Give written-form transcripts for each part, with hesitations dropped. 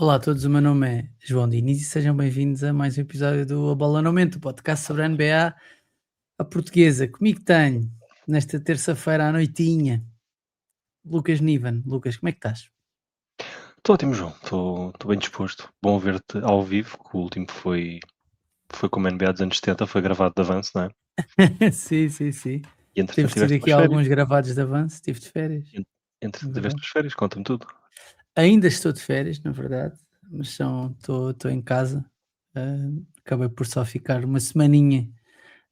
Olá a todos, o meu nome é João Diniz e sejam bem-vindos a mais um episódio do A Bola no Momento, o podcast sobre a NBA, a portuguesa. Comigo tenho, nesta terça-feira à noitinha, Lucas Niven. Lucas, como é que estás? Estou ótimo, João. Estou bem disposto. Bom ver-te ao vivo, que o último foi como a NBA dos anos 70, foi gravado de avanço, não é? Sim, sim, sim. E entretanto Temos tido tiveste aqui umas férias. alguns gravados de avanço, estive de férias, En- é Entretanto tiveste verdade. umas férias, conta-me tudo. Ainda estou de férias, na verdade, mas estou em casa. Acabei por só ficar uma semaninha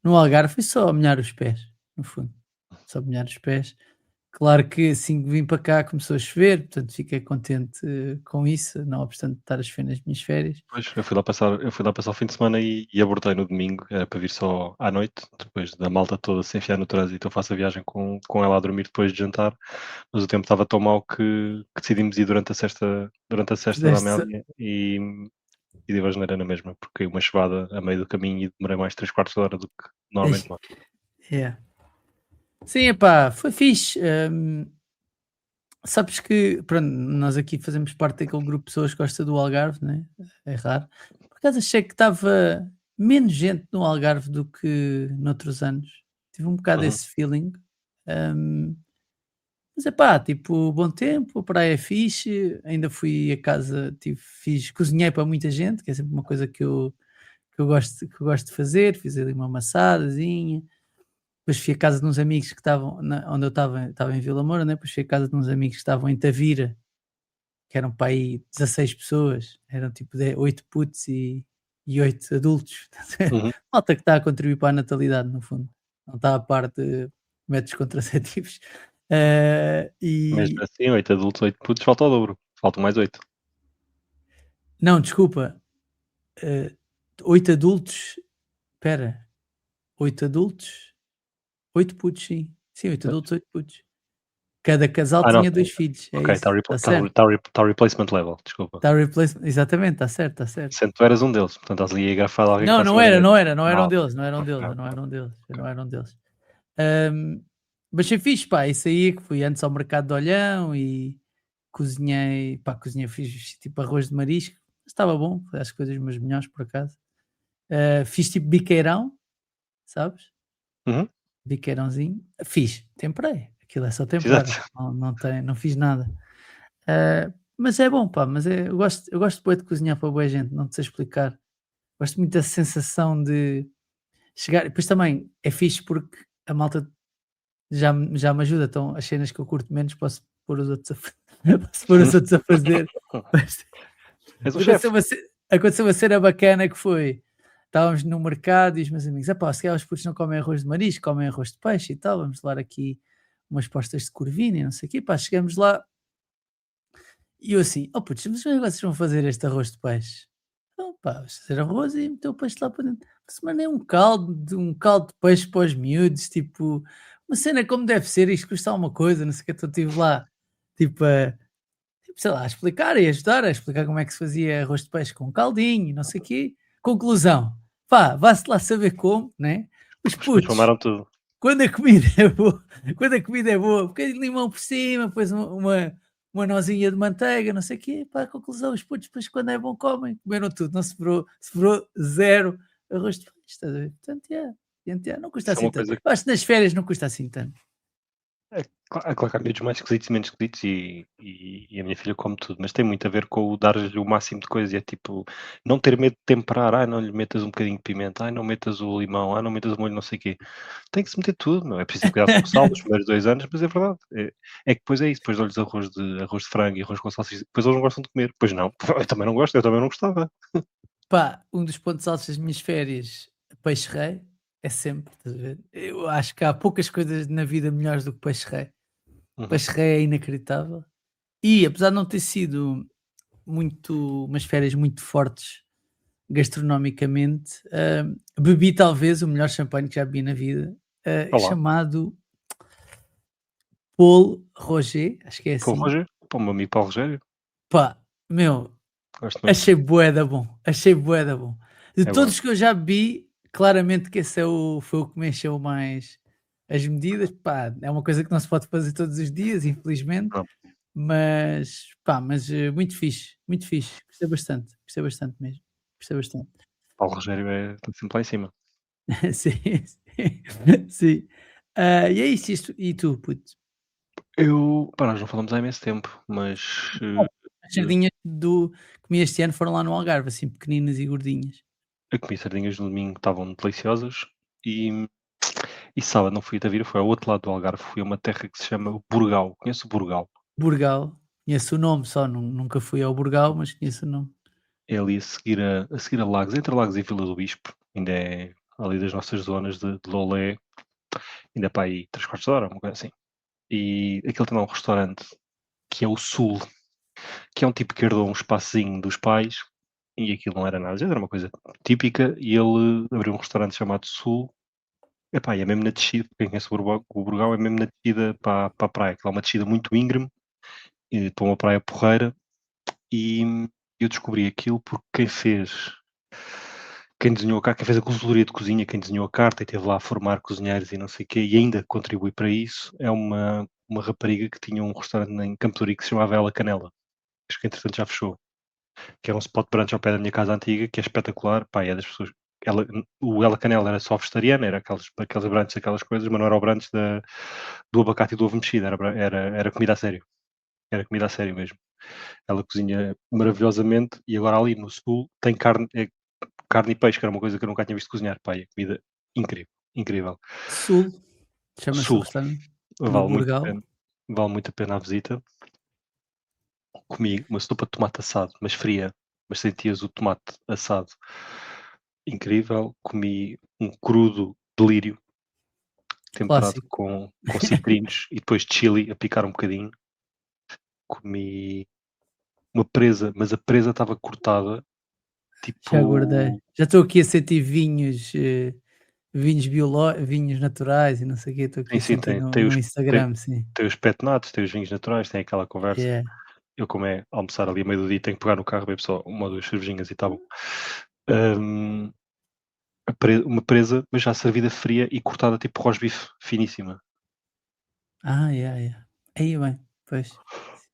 no Algarve, foi só a molhar os pés, no fundo, só molhar os pés. Claro que assim que vim para cá começou a chover, portanto fiquei contente com isso, não obstante estar a chover nas minhas férias. Pois, eu fui lá passar o fim de semana e abortei no domingo, era para vir só à noite, depois da malta toda se enfiar no trânsito, eu faço a viagem com ela a dormir depois de jantar, mas o tempo estava tão mau que decidimos ir durante a sexta da Fizeste, Amélia e deu a asneira na mesma, porque caiu uma chuvada a meio do caminho e demorei mais 3 quartos de hora do que normalmente. yeah. Sim, epá, foi fixe. Sabes que, pronto, nós aqui fazemos parte daquele grupo de pessoas que gosta do Algarve, né? É raro. Por acaso achei que estava menos gente no Algarve do que noutros anos. Tive um bocado Uhum. esse feeling. Hum, Mas epá, tipo, bom tempo, a praia é fixe, ainda fui a casa, cozinhei para muita gente, que é sempre uma coisa que eu gosto de fazer, fiz ali uma massadazinha, depois fui a casa de uns amigos que estavam, onde eu estava em Vila Moura, né? Depois fui a casa de uns amigos que estavam em Tavira, que eram para aí 16 pessoas, eram tipo 8 putos e 8 adultos, Uhum. malta que está a contribuir para a natalidade, no fundo, não está a parte de métodos contraceptivos. Mesmo E assim, 8 adultos, 8 putos, falta o dobro. Faltam mais 8. não, desculpa, eh, 8 adultos, espera, 8 adultos, 8 putos, sim. Sim, 8 adultos, 8 putos. Cada casal Não, tinha sim. 2 filhos, é Ok, está isso, está certo. replacement level, desculpa. Está replacement, exatamente, está certo, está certo. Sendo que tu eras um deles, portanto estás ali a grafar alguém que Não, está não acima da era, média. não era, não eram Ok, deles, não eram ok, deles, não ok, eram deles, ok. não eram deles. Hum, mas foi fixe, pá, isso aí que fui antes ao mercado de Olhão e cozinhei, pá, fiz tipo arroz de marisco, estava bom, foi as coisas meus melhores por acaso. Fiz tipo biqueirão, sabes? Uhum, Biqueirãozinho, fiz, temperei, aquilo é só exato. temperar, não fiz nada. Mas é bom, pá, eu gosto bué de cozinhar para boa gente, não te sei explicar. Gosto muito da sensação de chegar, e depois também é fixe porque a malta já me ajuda, então as cenas que eu curto menos posso pôr os outros a, posso pôr os outros a fazer. Mas És um chefe. aconteceu uma cena bacana que foi, estávamos no mercado e os meus amigos, epá, se calhar os putos não comem arroz de marisco, comem arroz de peixe e tal, vamos levar aqui umas postas de corvina e não sei o quê, pá, chegamos lá e eu assim, oh putz, mas como é que vocês vão fazer este arroz de peixe? Então, pá, vamos fazer arroz e meter o peixe lá para dentro. Mas nem um caldo de peixe para os miúdos, tipo, uma cena como deve ser, isto custa alguma coisa, não sei o que, então estive lá, tipo, sei lá, a explicar e ajudar a explicar como é que se fazia arroz de peixe com caldinho, não sei o quê. Conclusão, pá, vá-se lá saber como, né? Os Os putos putos, mamaram tudo. quando a comida é boa, quando a comida é boa, um bocadinho de limão por cima, depois uma nozinha de manteiga, não sei o quê, pá, a conclusão, os putos depois quando é bom comem, comeram tudo, não sobrou zero arroz de peixe, estás a ver? Portanto, não custa Isso é assim uma tanto. coisa. Eu acho que nas férias não custa assim tanto. Claro que há miúdos mais esquisitos e menos esquisitos e a minha filha come tudo, mas tem muito a ver com o dar-lhe o máximo de coisa, e é tipo, não ter medo de temperar, não lhe metas um bocadinho de pimenta, não metas o limão, não metas o molho não sei o quê. Tem que se meter tudo, não é preciso ter cuidado com o sal nos primeiros 2 anos, mas é verdade. É que depois é isso, depois dou-lhes arroz de frango e arroz com salsicha, depois eles não gostam de comer. Pois não, eu também não gosto, eu também não gostava. Pá, um dos pontos altos das minhas férias, peixe-rei, é sempre, estás a ver? Eu acho que há poucas coisas na vida melhores do que peixe-rei. Uhum. Peixe-rei é inacreditável. E apesar de não ter sido umas férias muito fortes gastronomicamente, bebi talvez o melhor champanhe que já bebi na vida, Olá, chamado Paul Roger, acho que é para o assim. Roger, para o meu amigo Paulo Rogério, Pá, meu, gosto muito, achei bué da bom. De é bom. todos que eu já bebi, claramente que esse foi o que me encheu mais as medidas. Pá, é uma coisa que não se pode fazer todos os dias, infelizmente. Não. Mas, pá, mas muito fixe, muito fixe. Gostei bastante mesmo. Gostei bastante. Paulo Rogério está sempre lá em cima. Sim, sim, sim. E é isso, e tu, puto? Pá, nós não falamos há imenso tempo, mas As sardinhas do que comi este ano foram lá no Algarve, assim, pequeninas e gordinhas. eu comi sardinhas no domingo, estavam deliciosas e, e sábado não fui a Tavira, foi ao outro lado do Algarve, fui a uma terra que se chama Burgal. Conheço o Burgal? Burgal, conheço o nome só, nunca fui ao Burgal, mas conheço o nome. É ali a seguir a Lagos, entre Lagos e Vila do Bispo, ainda é ali das nossas zonas de Lolé, ainda é para aí 3 quartos de hora, uma coisa assim. E aquele tem lá um restaurante que é o Sul, que é um tipo que herdou um espaçozinho dos pais e aquilo não era nada, já era uma coisa típica e ele abriu um restaurante chamado Sul. Epá, e é mesmo na descida, quem conhece o Burgal é mesmo na descida para a praia, aquilo é uma descida muito íngreme, para uma praia porreira, e eu descobri aquilo porque quem desenhou a carta, quem fez a consultoria de cozinha, quem desenhou a carta e esteve lá a formar cozinheiros e não sei o quê, e ainda contribui para isso, é uma rapariga que tinha um restaurante em Campo de Ourique que se chamava Ela Canela, acho que entretanto já fechou, que era um spot de brunch ao pé da minha casa antiga, que é espetacular, pá, é das pessoas. O Ela Canela era só vegetariano, era aqueles brunches, aquelas coisas, mas não era o brunch do abacate e do ovo mexido, era comida a sério. Era comida a sério mesmo. Ela cozinha maravilhosamente e agora ali no sul tem carne e peixe, que era uma coisa que eu nunca tinha visto cozinhar. Pá, e a comida incrível, incrível. Sul, chama-se o Sul, restaurante, no vale muito a Burgal. pena. Vale muito a pena a visita. Comi uma sopa de tomate assado, mas fria, mas sentias o tomate assado incrível. Comi um crudo delírio temperado Clássico. com citrinos e depois chili a picar um bocadinho. Comi uma presa, mas a presa estava cortada, Já guardei. tipo. Já estou aqui a sentir vinhos, vinhos naturais e não sei o quê, estou aqui Sim, a sim, sentir tem, no tem, no os, tem, Instagram, sim. tem os petnatos, tem os vinhos naturais, tem aquela conversa. Yeah. Eu, como é almoçar ali a meio do dia, tenho que pegar no carro, bebo só uma ou duas cervejinhas e tá bom. Hum, uma presa, mas já servida fria e cortada tipo rosbife, finíssima. Yeah, yeah. Aí bem, pois.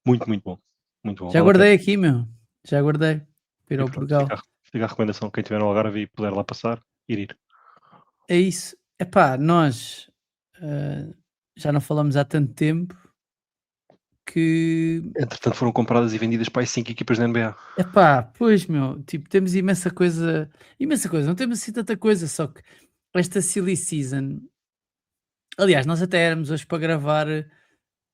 Muito, muito bom. Muito bom, Já vale a pena. guardei aqui, meu, já guardei, para ir E ao pronto, fica, Portugal. a- fica a recomendação. Quem estiver no Algarve e puder lá passar, ir. É isso. Epá, nós, já não falamos há tanto tempo que, Entretanto, foram compradas e vendidas para as 5 equipas da NBA. epá, pois, meu, tipo, temos imensa coisa, não temos assim tanta coisa, só que esta silly season, aliás, nós até éramos hoje para gravar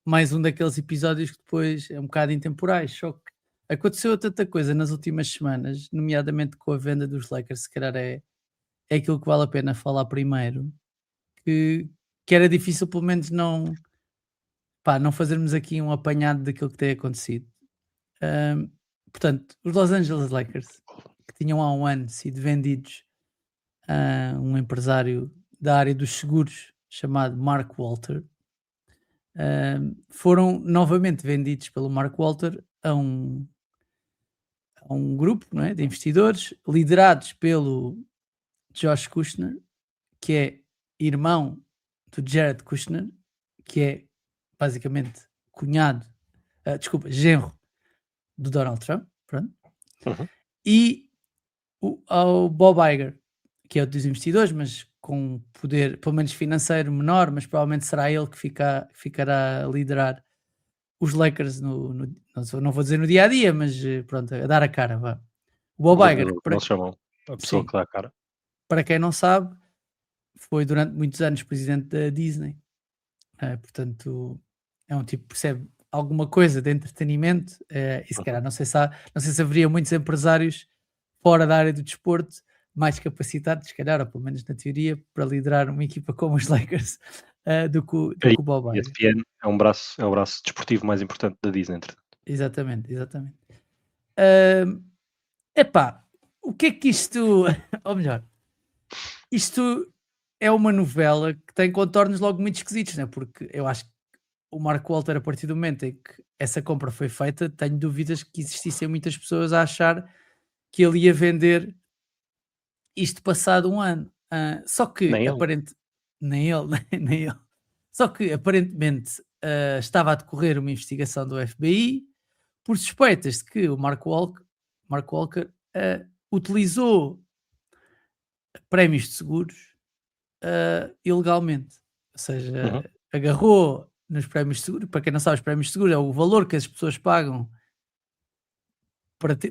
mais um daqueles episódios que depois é um bocado intemporais, só que aconteceu tanta coisa nas últimas semanas, nomeadamente com a venda dos Lakers, se calhar é aquilo que vale a pena falar primeiro, que, que era difícil pelo menos não fazermos aqui um apanhado daquilo que tem acontecido. Ahm, Portanto, os Los Angeles Lakers, que tinham há um ano sido vendidos a um empresário da área dos seguros chamado Mark Walter, foram novamente vendidos pelo Mark Walter a um grupo, não é, de investidores liderados pelo Josh Kushner, que é irmão do Jared Kushner, que é basicamente cunhado, desculpa, genro do Donald Trump, pronto, Uhum. e ao Bob Iger, que é outro dos investidores, mas com poder, pelo menos financeiro, menor, mas provavelmente será ele que ficará a liderar os Lakers não vou dizer no dia a dia, mas pronto, a dar a cara, vá. O O Bob Iger, verdadeiro, que como eles chamam. A pessoa sim, que dá a cara. para quem não sabe, foi durante muitos anos presidente da Disney. Portanto, é um tipo que percebe alguma coisa de entretenimento, e se calhar Uhum. não sei se haveria muitos empresários fora da área do desporto mais capacitados, se calhar, ou pelo menos na teoria, para liderar uma equipa como os Lakers, do É que isso. o Bob A Iger. ESPN é o braço desportivo mais importante da Disney, entretanto. Exatamente, exatamente. Ahm, Epá, o que é que isto, ou melhor, isto é uma novela que tem contornos logo muito esquisitos, né? Porque eu acho que o Mark Walter, a partir do momento em que essa compra foi feita, tenho dúvidas que existissem muitas pessoas a achar que ele ia vender isto passado um ano. Só que Nem ele. aparente, nem ele, nem ele. Só que aparentemente estava a decorrer uma investigação do FBI por suspeitas de que o Mark Walker utilizou prémios de seguros ilegalmente. Ou seja, agarrou nos prémios de seguro. Para quem não sabe, os prémios de seguro é o valor que as pessoas pagam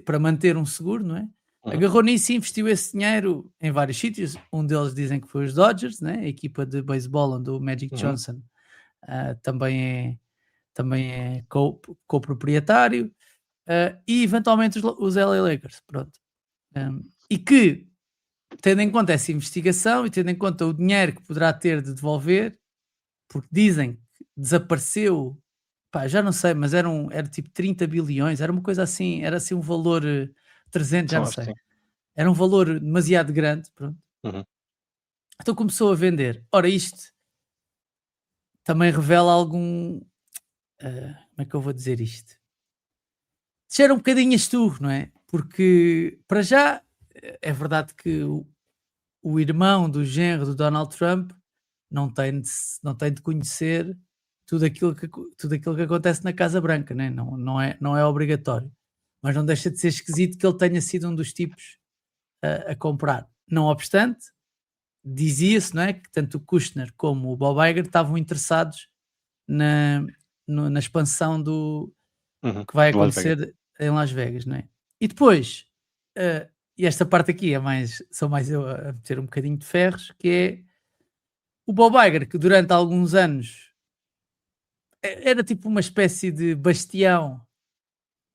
para manter um seguro, não é? Agarrou nisso e investiu esse dinheiro em vários sítios. Um deles dizem que foi os Dodgers, né? A equipa de beisebol onde o Magic Johnson também é co-proprietário, e eventualmente os LA Lakers, pronto. E que, tendo em conta essa investigação e tendo em conta o dinheiro que poderá ter de devolver, porque dizem que desapareceu, pá, já não sei, mas era tipo 30 bilhões, era uma coisa assim, era assim um valor 300, já não sei. Era um valor demasiado grande, pronto. Então começou a vender. Ora, isto também revela algum... como é que eu vou dizer isto? Era um bocadinho esturro, não é? Porque, para já, é verdade que o irmão do genro do Donald Trump não tem de conhecer tudo aquilo que acontece na Casa Branca, né? Não é obrigatório. Mas não deixa de ser esquisito que ele tenha sido um dos tipos a comprar. Não obstante, dizia-se, não é, que tanto o Kushner como o Bob Iger estavam interessados na expansão que vai acontecer em Las Vegas, não é? E depois, e esta parte aqui sou mais eu a meter um bocadinho de ferros, que é o Bob Iger, que durante alguns anos era tipo uma espécie de bastião,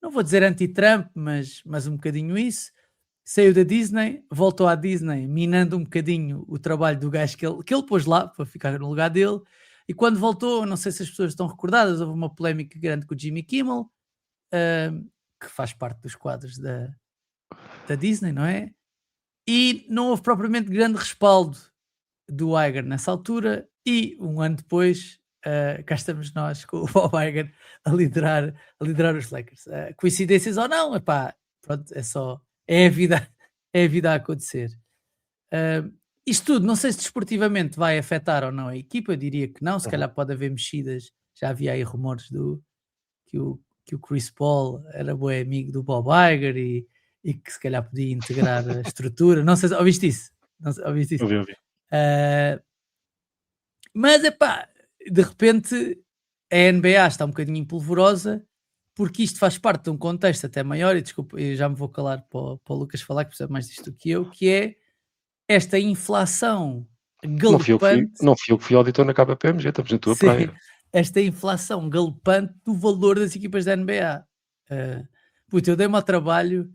não vou dizer anti-Trump, mas um bocadinho isso. Saiu da Disney, voltou à Disney, minando um bocadinho o trabalho do gajo que ele pôs lá para ficar no lugar dele. E quando voltou, não sei se as pessoas estão recordadas, houve uma polémica grande com o Jimmy Kimmel, que faz parte dos quadros da Disney, não é? E não houve propriamente grande respaldo do Iger nessa altura, e um ano depois cá estamos nós com o Bob Iger a liderar os Lakers. Coincidências ou não, epá, pronto, é a vida a acontecer. Isto tudo, não sei se desportivamente vai afetar ou não a equipa, eu diria que não, se calhar pode haver mexidas, já havia aí rumores que o Chris Paul era bom amigo do Bob Iger e que se calhar podia integrar a estrutura, não sei se ouviste isso? Ouviste isso? Ouvi. Mas, epá, de repente a NBA está um bocadinho empolvorosa, porque isto faz parte de um contexto até maior, e desculpa, eu já me vou calar para o Lucas falar, que percebe mais disto do que eu, que é esta inflação galopante. Não fui eu que fui auditor na KPMG, estamos na tua praia. Esta inflação galopante do valor das equipas da NBA. Eu dei-me ao trabalho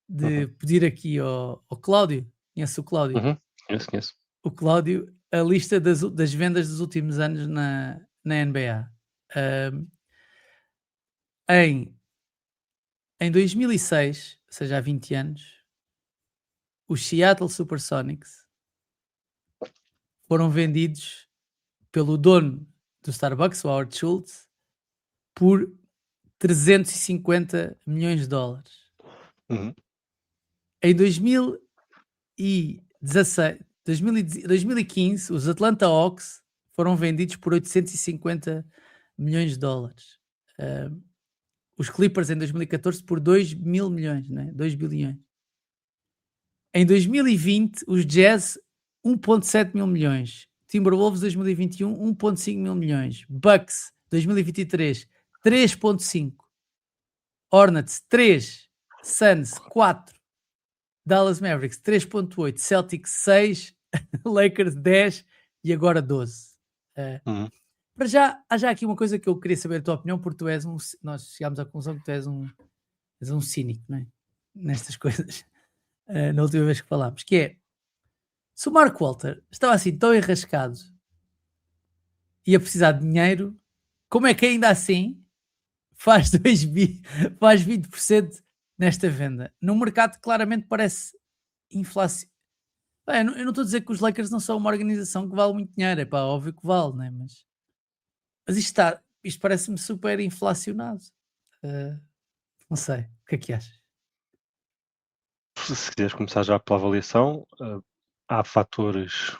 de pedir aqui ao Cláudio, conhece o Cláudio? Conheço. O Cláudio, a lista das vendas dos últimos anos na NBA. Em 2006, ou seja, há 20 anos, os Seattle Supersonics foram vendidos pelo dono do Starbucks, o Howard Schultz, por 350 milhões de dólares. Em 2015, os Atlanta Hawks foram vendidos por 850 milhões de dólares. Os Clippers em 2014 por 2 mil milhões, né? 2 bilhões. Em 2020, os Jazz 1.7 mil milhões. Timberwolves 2021, 1.5 mil milhões. Bucks 2023, 3.5. Hornets 3. Suns 4. Dallas Mavericks 3.8. Celtics 6. Lakers 10 e agora 12. Para já, há já aqui uma coisa que eu queria saber a tua opinião, porque nós chegámos à conclusão que tu és um cínico, não é? Nestas coisas, na última vez que falámos, que é, se o Mark Walter estava assim tão enrascado e a precisar de dinheiro, como é que ainda assim faz 20% nesta venda? Num mercado que claramente parece inflação. Eu não estou a dizer que os Lakers não são uma organização que vale muito dinheiro, é pá, óbvio que vale, né? Mas isto parece-me super inflacionado. Não sei, o que é que achas? Se quiseres começar já pela avaliação, há fatores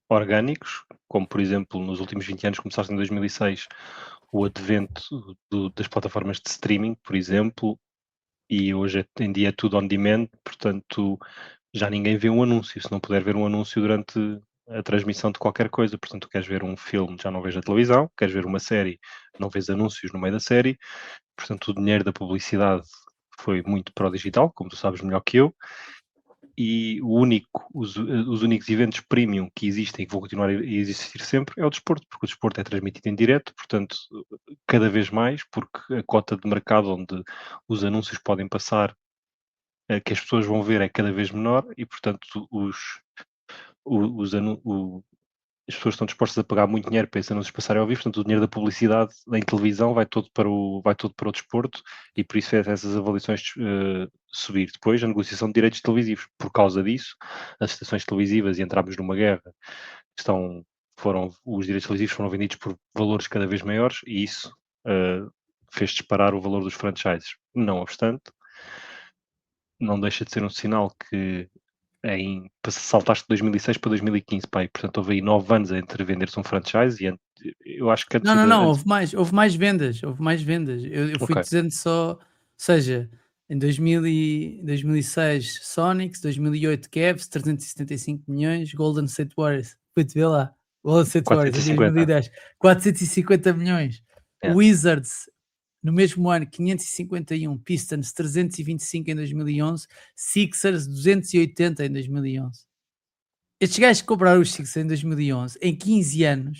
orgânicos, como por exemplo nos últimos 20 anos, começaste em 2006, o advento das plataformas de streaming, por exemplo, e hoje em dia é tudo on demand, portanto, já ninguém vê um anúncio. Se não puder ver um anúncio durante a transmissão de qualquer coisa, portanto, queres ver um filme, já não vês a televisão, queres ver uma série, não vês anúncios no meio da série, portanto, o dinheiro da publicidade foi muito para o digital, como tu sabes melhor que eu, e os únicos eventos premium que existem e que vão continuar a existir sempre é o desporto, porque o desporto é transmitido em direto, portanto, cada vez mais, porque a cota de mercado onde os anúncios podem passar, que as pessoas vão ver é cada vez menor e, portanto, os anu o as pessoas estão dispostas a pagar muito dinheiro para esses anúncios passarem ao vivo, portanto, o dinheiro da publicidade em televisão vai todo para o desporto e por isso fez essas avaliações subir. Depois, a negociação de direitos televisivos. Por causa disso, as estações televisivas, e entramos numa guerra, estão os direitos televisivos foram vendidos por valores cada vez maiores e isso fez disparar o valor dos franchises. Não obstante, não deixa de ser um sinal que saltaste de 2006 para 2015, pá, e portanto houve aí 9 anos entre vender-se um franchise e eu acho que Não, não, não, antes houve mais vendas, houve mais vendas. Eu fui ok, dizendo só, ou seja, em 2006 Sonics, 2008 Cavs, 375 milhões, Golden State Warriors, fui-te ver lá, Golden State Warriors em 450, 2010, 450 milhões, é, Wizards no mesmo ano 551, Pistons 325 em 2011, Sixers 280 em 2011. Estes gajos que compraram os Sixers em 2011, em 15 anos,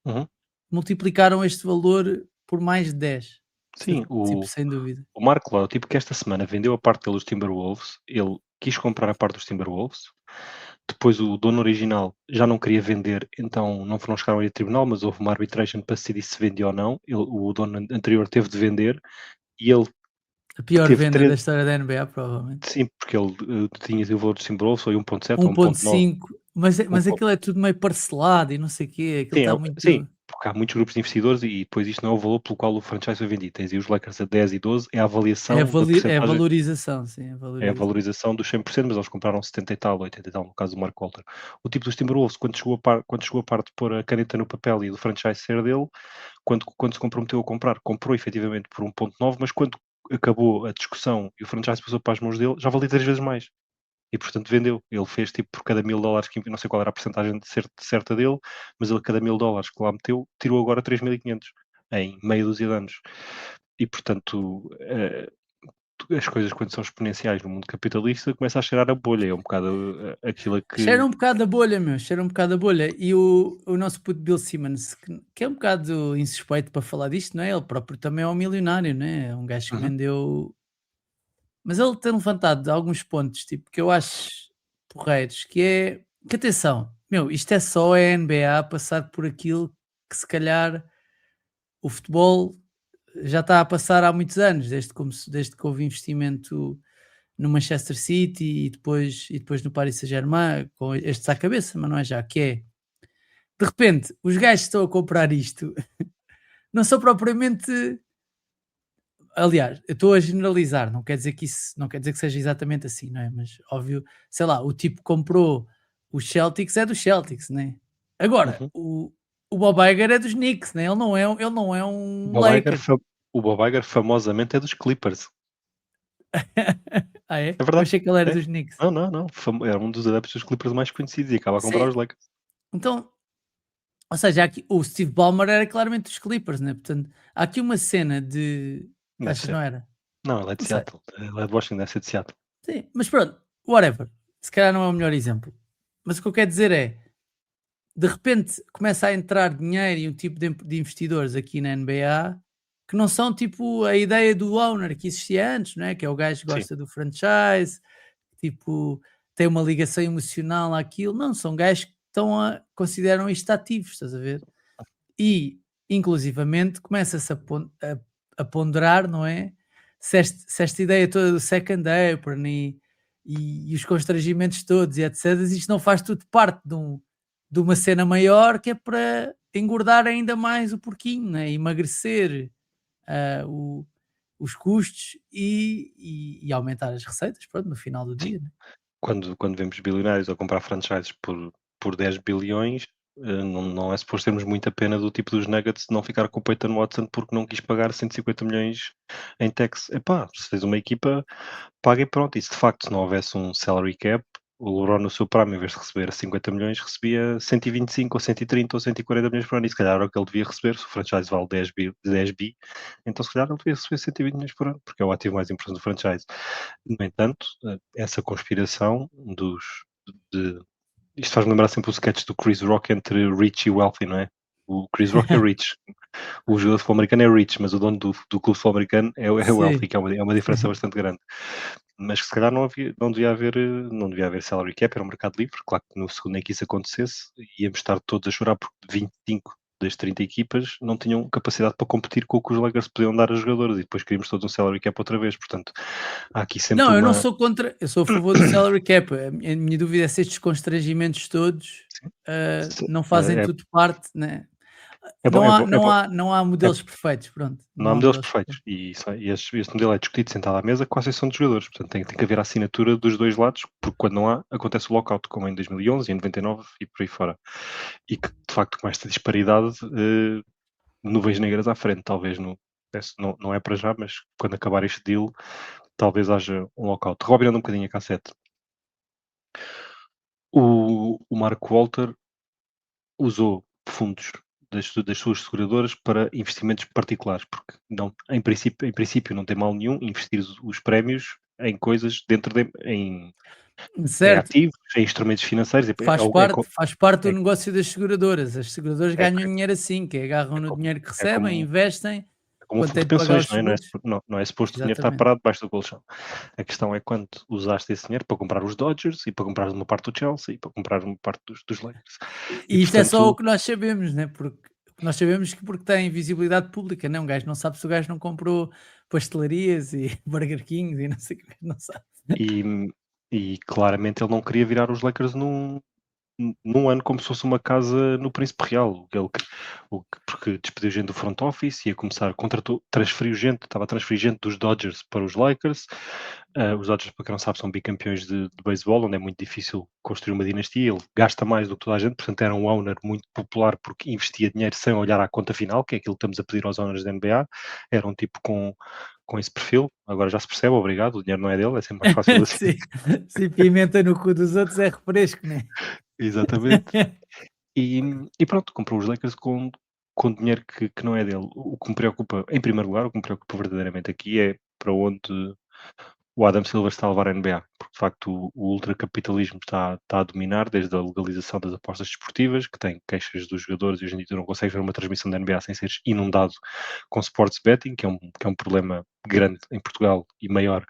uhum. multiplicaram este valor por mais de 10, Sim, tipo, o sem dúvida. o Mark Lowry, tipo que esta semana vendeu a parte dele dos Timberwolves, ele quis comprar a parte dos Timberwolves, depois o dono original já não queria vender, então não chegaram a ir a tribunal, mas houve uma arbitration para decidir se vendia ou não, o dono anterior teve de vender e ele A pior teve venda 3. da história da NBA, provavelmente. Sim, porque ele, tinha o valor dos Timberwolves foi 1.7 ou 1.9, 1.5, mas um aquilo é tudo meio parcelado e não sei o quê, aquilo sim, está sim, muito. porque há muitos grupos de investidores e depois isto não é o valor pelo qual o franchise foi vendido. Tens aí os Lakers a 10 e 12, é a avaliação da É a percentagem, valorização, sim, a é a valorização. valorização dos 100%, mas eles compraram 70 e tal, 80 e tal, no caso do Mark Walter. O tipo dos Timberwolves, quando chegou a parte de pôr a caneta no papel e do franchise ser dele, quando se comprometeu a comprar, comprou efetivamente por 1.9, mas quando acabou a discussão e o franchise passou para as mãos dele, já valia 3 vezes mais. E portanto vendeu. Ele fez tipo por cada $1000 que não sei qual era a porcentagem certa dele, mas ele cada $1000 que lá meteu, tirou agora 3.500 em meia dúzia de anos. E portanto, as coisas quando são exponenciais no mundo capitalista começa a cheirar a bolha, é um bocado aquilo Cheira que um bocado a bolha, meu, cheira um bocado a bolha. E o nosso puto Bill Simmons, que é um bocado insuspeito para falar disto, não é? Ele próprio também é um milionário, não é? É um gajo que uhum, vendeu. Mas ele tem levantado alguns pontos, tipo, que eu acho porreiros, que é que atenção, meu, isto é só a NBA passar por aquilo que se calhar o futebol já está a passar há muitos anos, desde que houve investimento no Manchester City e depois no Paris Saint-Germain, com estes à cabeça, mas não é já, que é, de repente, os gajos que estão a comprar isto não são propriamente. Aliás, eu estou a generalizar, não quer dizer que isso não quer dizer que seja exatamente assim, não é? Mas óbvio, sei lá, o tipo que comprou os Celtics é dos Celtics, né? Agora, uhum. o Bob Iger é dos Knicks, né? Ele não é O um Bob Iger Laker. o Bob Iger famosamente é dos Clippers. Ah, é? É Eu verdade, achei que ele era é. dos Knicks. Não, não, não, era um dos adeptos dos Clippers mais conhecidos e acaba a comprar Sim, os Lakers. então, ou seja, aqui, o Steve Ballmer era claramente dos Clippers, né? Portanto, há aqui uma cena de. Deve Achas não ser. era? Não, ele é de Não sei. Seattle, ele é de Washington, deve ser de Seattle. Sim, mas pronto, whatever. Se calhar não é o melhor exemplo. Mas o que eu quero dizer é, de repente começa a entrar dinheiro e um tipo de investidores aqui na NBA que não são tipo a ideia do owner que existia antes, não é? Que é o gajo que Sim, gosta do franchise, tipo, tem uma ligação emocional àquilo. Não, são gajos que consideram isto ativos, estás a ver? E, inclusivamente, começa-se a ponderar, não é? Se esta ideia toda do second apron e os constrangimentos todos e etc., isto não faz tudo parte de uma cena maior que é para engordar ainda mais o porquinho, né? Emagrecer os custos e aumentar as receitas, pronto, no final do sim. dia, né? Quando vemos bilionários a comprar franchises por 10 bilhões, não é suposto termos muita pena do tipo dos Nuggets de não ficar com o Peyton Watson porque não quis pagar 150 milhões em tax. Epá, se tens uma equipa, paga e pronto. E se de facto não houvesse um salary cap, o LeBron no seu prime, em vez de receber 50 milhões, recebia 125 ou 130 ou 140 milhões por ano. E se calhar era o que ele devia receber, se o franchise vale 10 bi, então se calhar ele devia receber 120 milhões por ano, porque é o ativo mais importante do franchise. No entanto, essa conspiração de isto faz-me lembrar sempre o sketch do Chris Rock entre Rich e Wealthy, não é? O Chris Rock é Rich, o jogador de futebol americano é Rich, mas o dono do clube de futebol americano é Wealthy, Sim. que é uma diferença bastante grande. Mas que se calhar não devia haver salary cap, era um mercado livre. Claro que no segundo em que isso acontecesse, íamos estar todos a chorar porque 25 das 30 equipas não tinham capacidade para competir com o que os Lakers podiam dar a jogadores e depois queríamos todos um salary cap outra vez. Portanto, há aqui sempre Não, eu não uma. sou contra, eu sou a favor do salary cap. A minha dúvida é se estes constrangimentos todos não fazem É, tudo parte, né? é bom, Não é há, bom, é não bom. há, não há modelos perfeitos, pronto. Não há Não há modelos modelos perfeitos perfeitos. e esse modelo é discutido sentado à mesa com a associação de jogadores, portanto tem que haver a assinatura dos 2 lados, porque quando não há, acontece o lockout, como em 2011 e em 99 e por aí fora. E que, de facto, com esta disparidade, nuvens negras à frente, talvez não é para já, mas quando acabar este deal, talvez haja um lockout. Rebobinando um bocadinho a cassete, o Mark Walter usou fundos das suas seguradoras para investimentos particulares, porque não, em princípio não tem mal nenhum investir os prémios em coisas em Certo, ativos, em instrumentos financeiros, faz parte do é negócio das seguradoras. As seguradoras é ganham dinheiro assim, que é agarram é no co dinheiro que é recebem, como investem, um quando fundo têm de de pagar pensões, os não é? Não é seguros. supo não é suposto o dinheiro estar Exatamente. parado debaixo do colchão. A questão é quando usaste esse dinheiro para comprar os Dodgers e para comprar uma parte do Chelsea e para comprar uma parte dos Lakers. E E isto é só o portanto que nós sabemos, né? Nós sabemos que porque tem visibilidade pública, né? Um gajo não sabe se o gajo não comprou pastelarias e Burger Kings e não sei o que, o gajo não sabe. e e claramente ele não queria virar os Lakers num ano como se fosse uma casa no Príncipe Real. Porque despediu gente do front office, ia começar, transferiu gente, estava a transferir gente dos Dodgers para os Lakers. Os Dodgers, para quem não sabe, são bicampeões de beisebol, onde é muito difícil construir uma dinastia. Ele gasta mais do que toda a gente, portanto era um owner muito popular porque investia dinheiro sem olhar à conta final, que é aquilo que estamos a pedir aos owners da NBA. Era um tipo com esse perfil. Agora já se percebe, obrigado, o dinheiro não é dele, é sempre mais fácil assim. Sim, se pimenta no cu dos outros é refresco, né? Exatamente. E, e pronto, comprou os Lakers com dinheiro que não é dele. O que me preocupa, em primeiro lugar, o que me preocupa verdadeiramente aqui é para onde o Adam Silver está a levar a NBA, porque de facto o ultracapitalismo está a dominar desde a legalização das apostas desportivas, que tem queixas dos jogadores e hoje em dia tu não consegues ver uma transmissão da NBA sem seres inundado com sports betting, que é um problema grande em Portugal e maior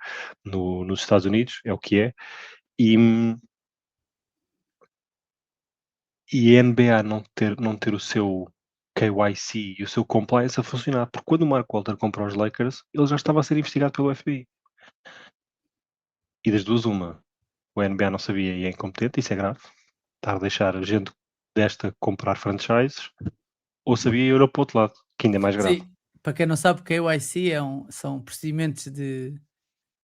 nos Estados Unidos, é o que é. E, e a NBA não ter o seu KYC e o seu compliance a funcionar, porque quando o Mark Walter comprou os Lakers, ele já estava a ser investigado pelo FBI. E das duas, uma, o NBA não sabia e é incompetente, isso é grave. Estar a deixar a gente desta comprar franchises, ou sabia e olhou para o outro lado, que ainda é mais grave. Sim, para quem não sabe, KYC são procedimentos de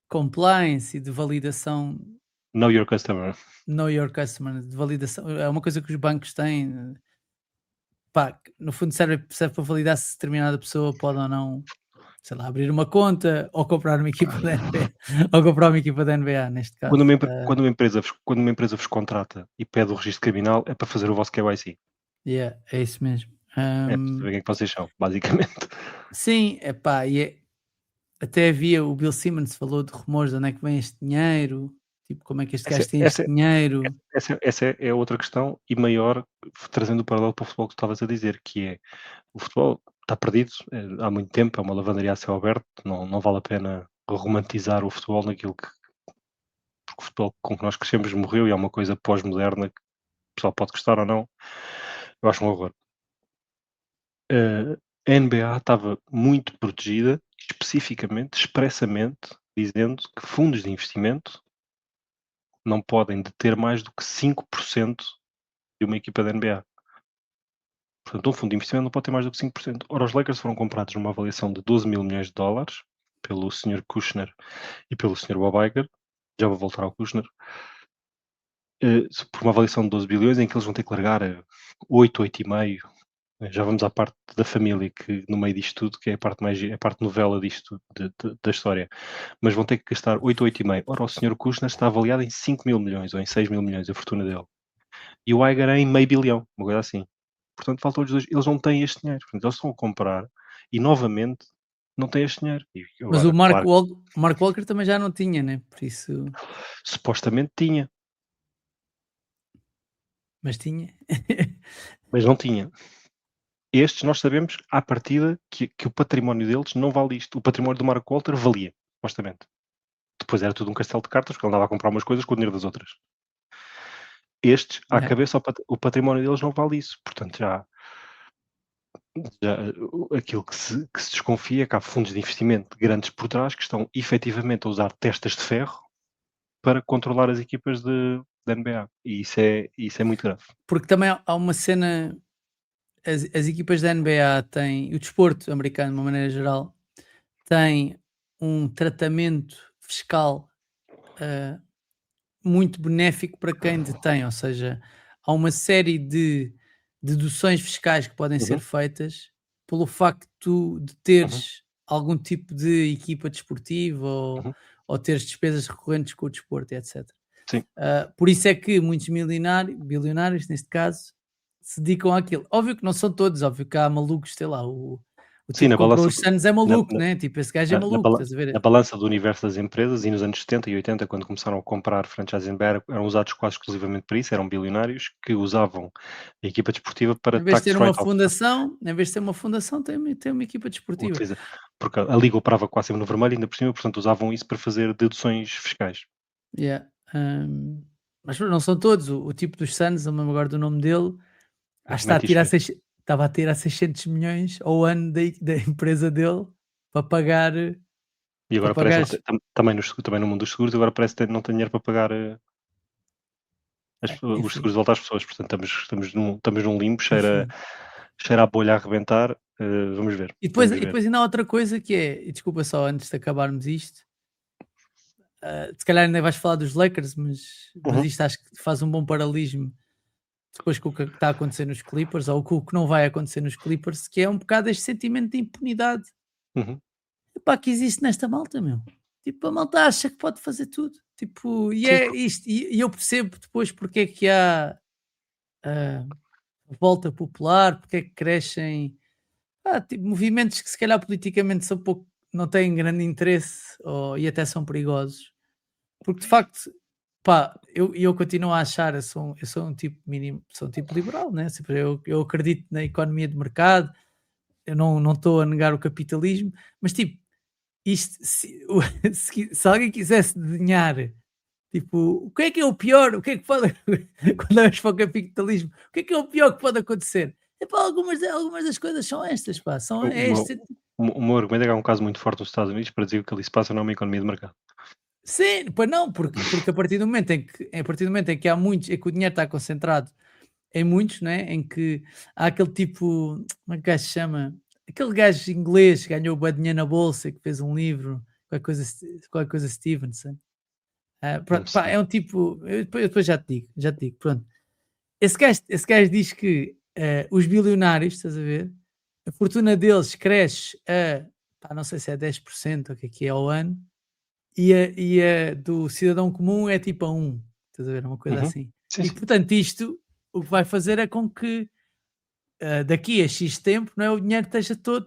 compliance e de validação, Know your customer. know your customer, de validação. É uma coisa que os bancos têm, pá, que no fundo serve para validar se determinada pessoa pode ou não, sei lá, abrir uma conta ou comprar uma equipa da NBA, ou comprar uma equipa da NBA, neste Quando caso. uma, empresa vos contrata e pede o registro criminal, é para fazer o vosso KYC. Yeah, é isso mesmo. É para saber quem é que vocês são, basicamente. Sim, epá, até havia o Bill Simmons falou de rumores de onde é que vem este dinheiro, tipo, como é que este Essa, gajo tem este essa, dinheiro. essa é outra questão e maior, trazendo o paralelo para o futebol que tu estavas a dizer, que é o futebol está perdido há muito tempo, é uma lavandaria a céu aberto, não vale a pena romantizar o futebol naquilo porque o futebol com que nós crescemos morreu e é uma coisa pós-moderna que o pessoal pode gostar ou não, eu acho um horror. A NBA estava muito protegida, especificamente, expressamente, dizendo que fundos de investimento não podem deter mais do que 5% de uma equipa da NBA. Portanto, um fundo de investimento não pode ter mais do que 5%. Ora, os Lakers foram comprados numa avaliação de 12 mil milhões de dólares pelo Sr. Kushner e pelo Sr. Bob Iger. Já vou voltar ao Kushner. por uma avaliação de 12 bilhões, em que eles vão ter que largar 8, 8,5. Já vamos à parte da família, que no meio disto tudo, que é a parte novela disto, da história. Mas vão ter que gastar 8, 8,5. Ora, o senhor Kushner está avaliado em 5 mil milhões ou em 6 mil milhões, a fortuna dele. E o Iger é em meio bilhão, uma coisa assim. Portanto, faltam-lhes dois. Eles não têm este dinheiro. Portanto, eles estão a comprar e, novamente, não têm este dinheiro. E Mas o agora, claro, Mark Walker também já não tinha, né? Por isso. supostamente tinha, Mas tinha. mas não tinha. Estes, nós sabemos, à partida, que o património deles não vale isto. O património do Mark Walter valia, supostamente. Depois era tudo um castelo de cartas, porque ele andava a comprar umas coisas com o dinheiro das outras. Estes, à Yeah. cabeça, o património deles não vale isso. Portanto, já aquilo que se desconfia é que há fundos de investimento grandes por trás que estão efetivamente a usar testas de ferro para controlar as equipas da NBA. E isso é muito grave. Porque também há uma cena. As equipas da NBA têm. O desporto americano, de uma maneira geral, tem um tratamento fiscal ah, muito benéfico para quem detém, ou seja, há uma série de deduções fiscais que podem ser Uhum, feitas pelo facto de uhum, teres algum tipo de equipa desportiva uhum. ou teres despesas recorrentes com o desporto, etc. Sim, Por isso é que muitos bilionários, neste caso, se dedicam àquilo. Óbvio que não são todos, óbvio que há malucos, sei lá, o sim, tipo na que comprou balança os Suns é na maluco, na né? Tipo, esse gajo é na na maluco, bala estás a na ver? balança do universo das empresas e nos anos 70 e 80, quando começaram a comprar franchises NBA, eram usados quase exclusivamente para isso, eram bilionários que usavam a equipa desportiva para Em vez de tax ter uma write-offs. fundação, tem uma equipa desportiva. Utiliza porque a liga operava quase sempre no vermelho, ainda por cima, portanto usavam isso para fazer deduções fiscais. Yeah. Mas não são todos. O tipo dos Suns, não me lembro agora do nome dele, acho que está a Mete tirar isto. 6 estava a tirar 600 milhões ao ano da empresa dele para pagar E para agora parece pagar não ter também no mundo dos seguros, agora parece que não tem dinheiro para pagar, os enfim. seguros de volta às pessoas, portanto estamos num limbo, cheira a bolha a arrebentar, vamos ver, E depois vamos e ver. depois ainda há outra coisa que é, e desculpa só antes de acabarmos isto, se calhar ainda vais falar dos Lakers, mas Uhum, isto acho que faz um bom paralelismo depois com o que está a acontecer nos Clippers, ou com o que não vai acontecer nos Clippers, que é um bocado este sentimento de impunidade, uhum. epá, que existe nesta malta, meu. Tipo, a malta acha que pode fazer tudo. Tipo, e Sim, é isto, e eu percebo depois porque é que há ah, revolta popular, porque é que crescem tipo, movimentos que se calhar politicamente são pouco, não têm grande interesse e até são perigosos. Porque de facto, pá, eu continuo a achar, eu sou um tipo mínimo, sou um tipo liberal, né? Tipo, eu acredito na economia de mercado, eu não estou a negar o capitalismo, mas tipo, isto, se alguém quisesse desenhar, tipo, o que é o pior, o que é que pode, quando olhas para o capitalismo, o que é o pior que pode acontecer? Epá, algumas das coisas são estas, pá, o é meu este. o meu argumento é que há um caso muito forte nos Estados Unidos para dizer que ali se passa não é uma economia de mercado. Sim, pois não, porque a partir do momento em que há muitos, em que o dinheiro está concentrado em muitos, né? Em que há aquele tipo, como é que o gajo se chama? Aquele gajo inglês que ganhou bué dinheiro na bolsa, que fez um livro, qualquer coisa Stevenson. Não Pronto, pá, sei. é um tipo, eu depois já te digo, pronto. Esse gajo diz que os bilionários, estás a ver? A fortuna deles cresce pá, não sei se é 10% ou o que é ao ano, e a do cidadão comum é tipo a 1, estás a ver? É uma coisa Uhum. assim. Sim, E sim. portanto, isto o que vai fazer é com que daqui a X tempo, não é, o dinheiro esteja todo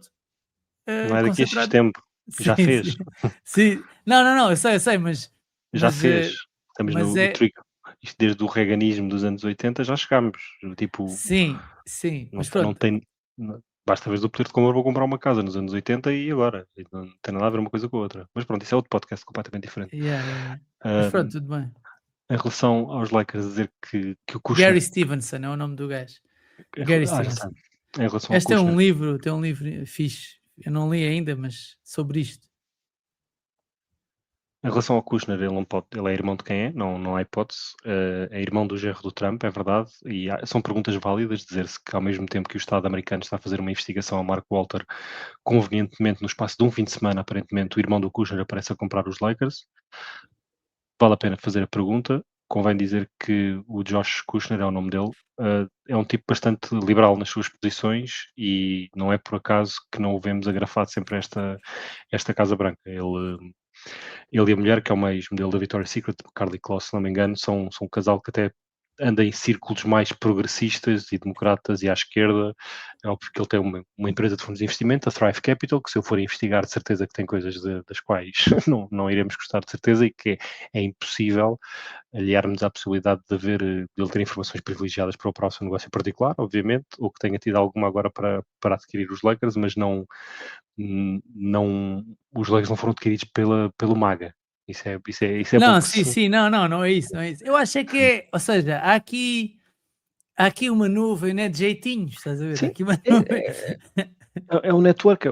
Não é daqui a X concentrado. tempo. Já Sim, fez, sim, sim. Não, não, não, eu sei, mas, já mas, fez. eh, Estamos mas no é, trigo. Isto desde o reaganismo dos anos 80 já chegámos. Tipo, sim, sim, não mas te não pronto, tem basta veres o poder de compra para comprar uma casa nos anos 80 e agora. E não tem nada a ver uma coisa com a outra. Mas pronto, isso é outro podcast completamente diferente. yeah, yeah, yeah. Mas Hã, pronto, tudo bem. em relação aos Lakers dizer que o Gary Kushner Stevenson é o nome do gajo. em Gary já sei. Stevenson. Em relação ao Este Kushner, tem um livro fixe. Eu não li ainda, mas sobre isto. em relação ao Kushner, ele não pode, ele é irmão de quem é, não há hipótese, é irmão do genro do Trump, é verdade, e são perguntas válidas dizer-se que ao mesmo tempo que o Estado americano está a fazer uma investigação ao Mark Walter, convenientemente no espaço de um fim de semana, aparentemente o irmão do Kushner aparece a comprar os Lakers. Vale a pena fazer a pergunta, convém dizer que o Josh Kushner é o nome dele, é um tipo bastante liberal nas suas posições e não é por acaso que não o vemos agrafado sempre a esta Casa Branca. Ele e a mulher, que é uma ex-modelo da Victoria's Secret, Karlie Kloss, se não me engano, são um casal que até anda em círculos mais progressistas e democratas e à esquerda, porque ele tem uma empresa de fundos de investimento, a Thrive Capital, que se eu for investigar, de certeza que tem coisas das quais não iremos gostar de certeza e que é impossível aliarmos à possibilidade de ele ter informações privilegiadas para o próximo negócio particular, obviamente, ou que tenha tido alguma agora para adquirir os Lakers, mas não, os Lakers não foram adquiridos pelo MAGA. Isso é bom Não, que sim, se. sim, não é isso, não é isso. Eu acho é que é, ou seja, há aqui uma nuvem, né, de jeitinhos, estás a ver? Há Sim, aqui uma é, nuvem. é, é o network, é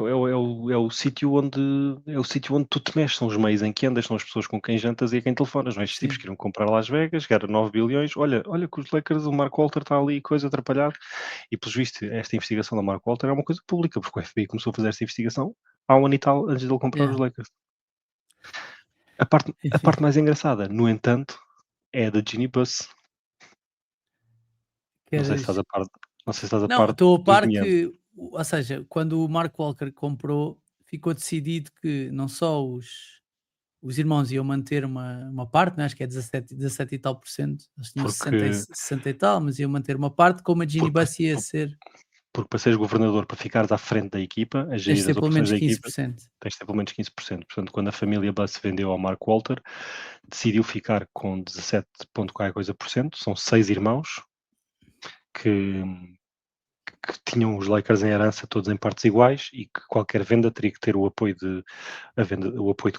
o sítio onde tu te mexes, são os meios em que andas, são as pessoas com quem jantas e a quem telefonas, não é? Estes tipos Sim, queriam comprar Las Vegas, que era 9 bilhões, olha que os Lakers, o Mark Walter está ali, coisa atrapalhada, e pelos vistos, esta investigação da Mark Walter é uma coisa pública, porque o FBI começou a fazer esta investigação há um ano e tal, antes de ele comprar yeah, os Lakers. A enfim. parte mais engraçada, no entanto, é a da Ginny Buss. Não sei se estás Queres a par, não sei se estás a Não, par estou a dos par meandros. que, ou seja, quando o Mark Walker comprou, ficou decidido que não só os irmãos iam manter uma parte, né, acho que é 17 e tal por cento, eles tinham Porque 60 e tal, mas iam manter uma parte, como a Ginny porque Buss ia ser, Porque para seres governador, para ficares à frente da equipa, a tens de gerir ter as pelo operações menos da quinze equipa, por cento. tens de ter pelo menos 15%. Portanto, quando a família Buss vendeu ao Mark Walter, decidiu ficar com 17 ponto qualquer coisa por cento. São 6 irmãos que, que tinham os Lakers em herança todos em partes iguais e que qualquer venda teria que ter o apoio de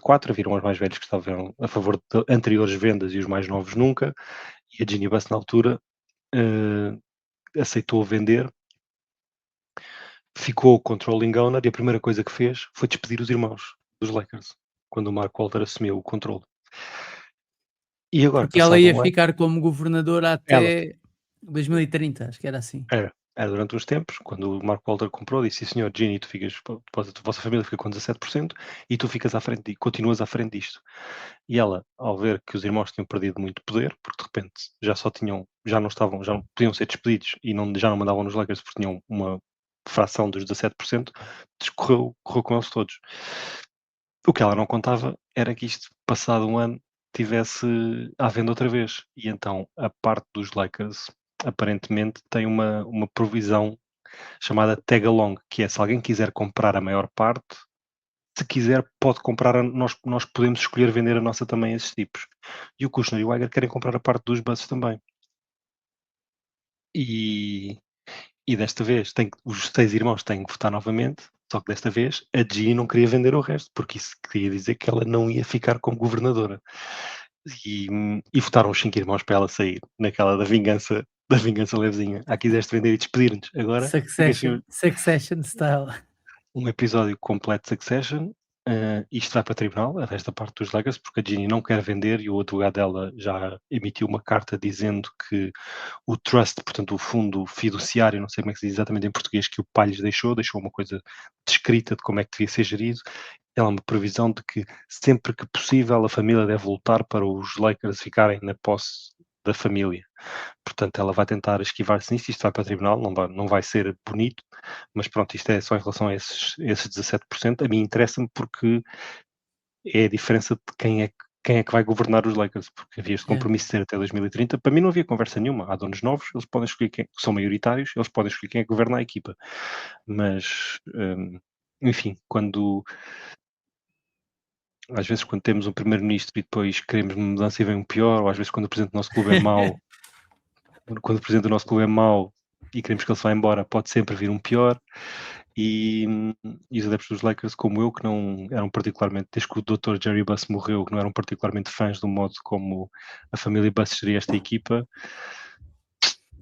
4, viram os mais velhos que estavam a favor de anteriores vendas e os mais novos nunca. E a Ginny Buss, na altura, eh, aceitou vender, ficou o controlling owner e a primeira coisa que fez foi despedir os irmãos dos Lakers, quando o Mark Walter assumiu o controle. E agora, Porque ela passado ia um ano, ficar como governadora ela até 2030, acho que era assim. era durante uns tempos, quando o Mark Walter comprou, disse: "Sim senhor, Ginny, a vossa família fica com 17% e tu ficas à frente e continuas à frente disto". E ela, ao ver que os irmãos tinham perdido muito poder, porque de repente já não podiam ser despedidos e já não mandavam nos Lakers porque tinham uma fração dos 17%, correu com eles todos. O que ela não contava era que isto, passado um ano, tivesse à venda outra vez. E então a parte dos Lakers aparentemente tem uma provisão chamada tag along, que é se alguém quiser comprar a maior parte, se quiser pode comprar, nós podemos escolher vender a nossa também a esses tipos. E o Kushner e o Iger querem comprar a parte dos Bucks também. E, e desta vez os 6 irmãos têm que votar novamente, só que desta vez a Ginny não queria vender o resto, porque isso queria dizer que ela não ia ficar como governadora. E votaram os 5 irmãos para ela sair, naquela da vingança levezinha. Ah, quiseste vender e despedir-nos, agora ficas sem Succession style. um episódio completo de Succession. Isto vai para tribunal, esta parte dos Legacy, porque a Ginny não quer vender e o advogado dela já emitiu uma carta dizendo que o trust, portanto o fundo fiduciário, não sei como é que se diz exatamente em português, que o pai lhes deixou uma coisa descrita de como é que devia ser gerido. Ela é uma previsão de que sempre que possível a família deve lutar para os Lakers ficarem na posse da família. Portanto, ela vai tentar esquivar-se nisto, isto vai para o tribunal, não vai ser bonito, mas pronto, isto é só em relação a esses 17%. A mim interessa-me porque é a diferença de quem é que vai governar os Lakers, porque havia este Yeah. compromisso de ser até 2030. Para mim não havia conversa nenhuma. Há donos novos, eles podem escolher quem são maioritários, eles podem escolher quem é que governa a equipa. Mas, enfim, às vezes quando temos um primeiro-ministro e depois queremos mudança e vem um pior, ou às vezes quando o presidente do nosso clube é mau, quando o presidente do nosso clube é mau e queremos que ele se vá embora, pode sempre vir um pior. E, e os adeptos dos Lakers, como eu, que não eram particularmente, desde que o Dr. Jerry Buss morreu, que não eram particularmente fãs do modo como a família Buss geria esta equipa,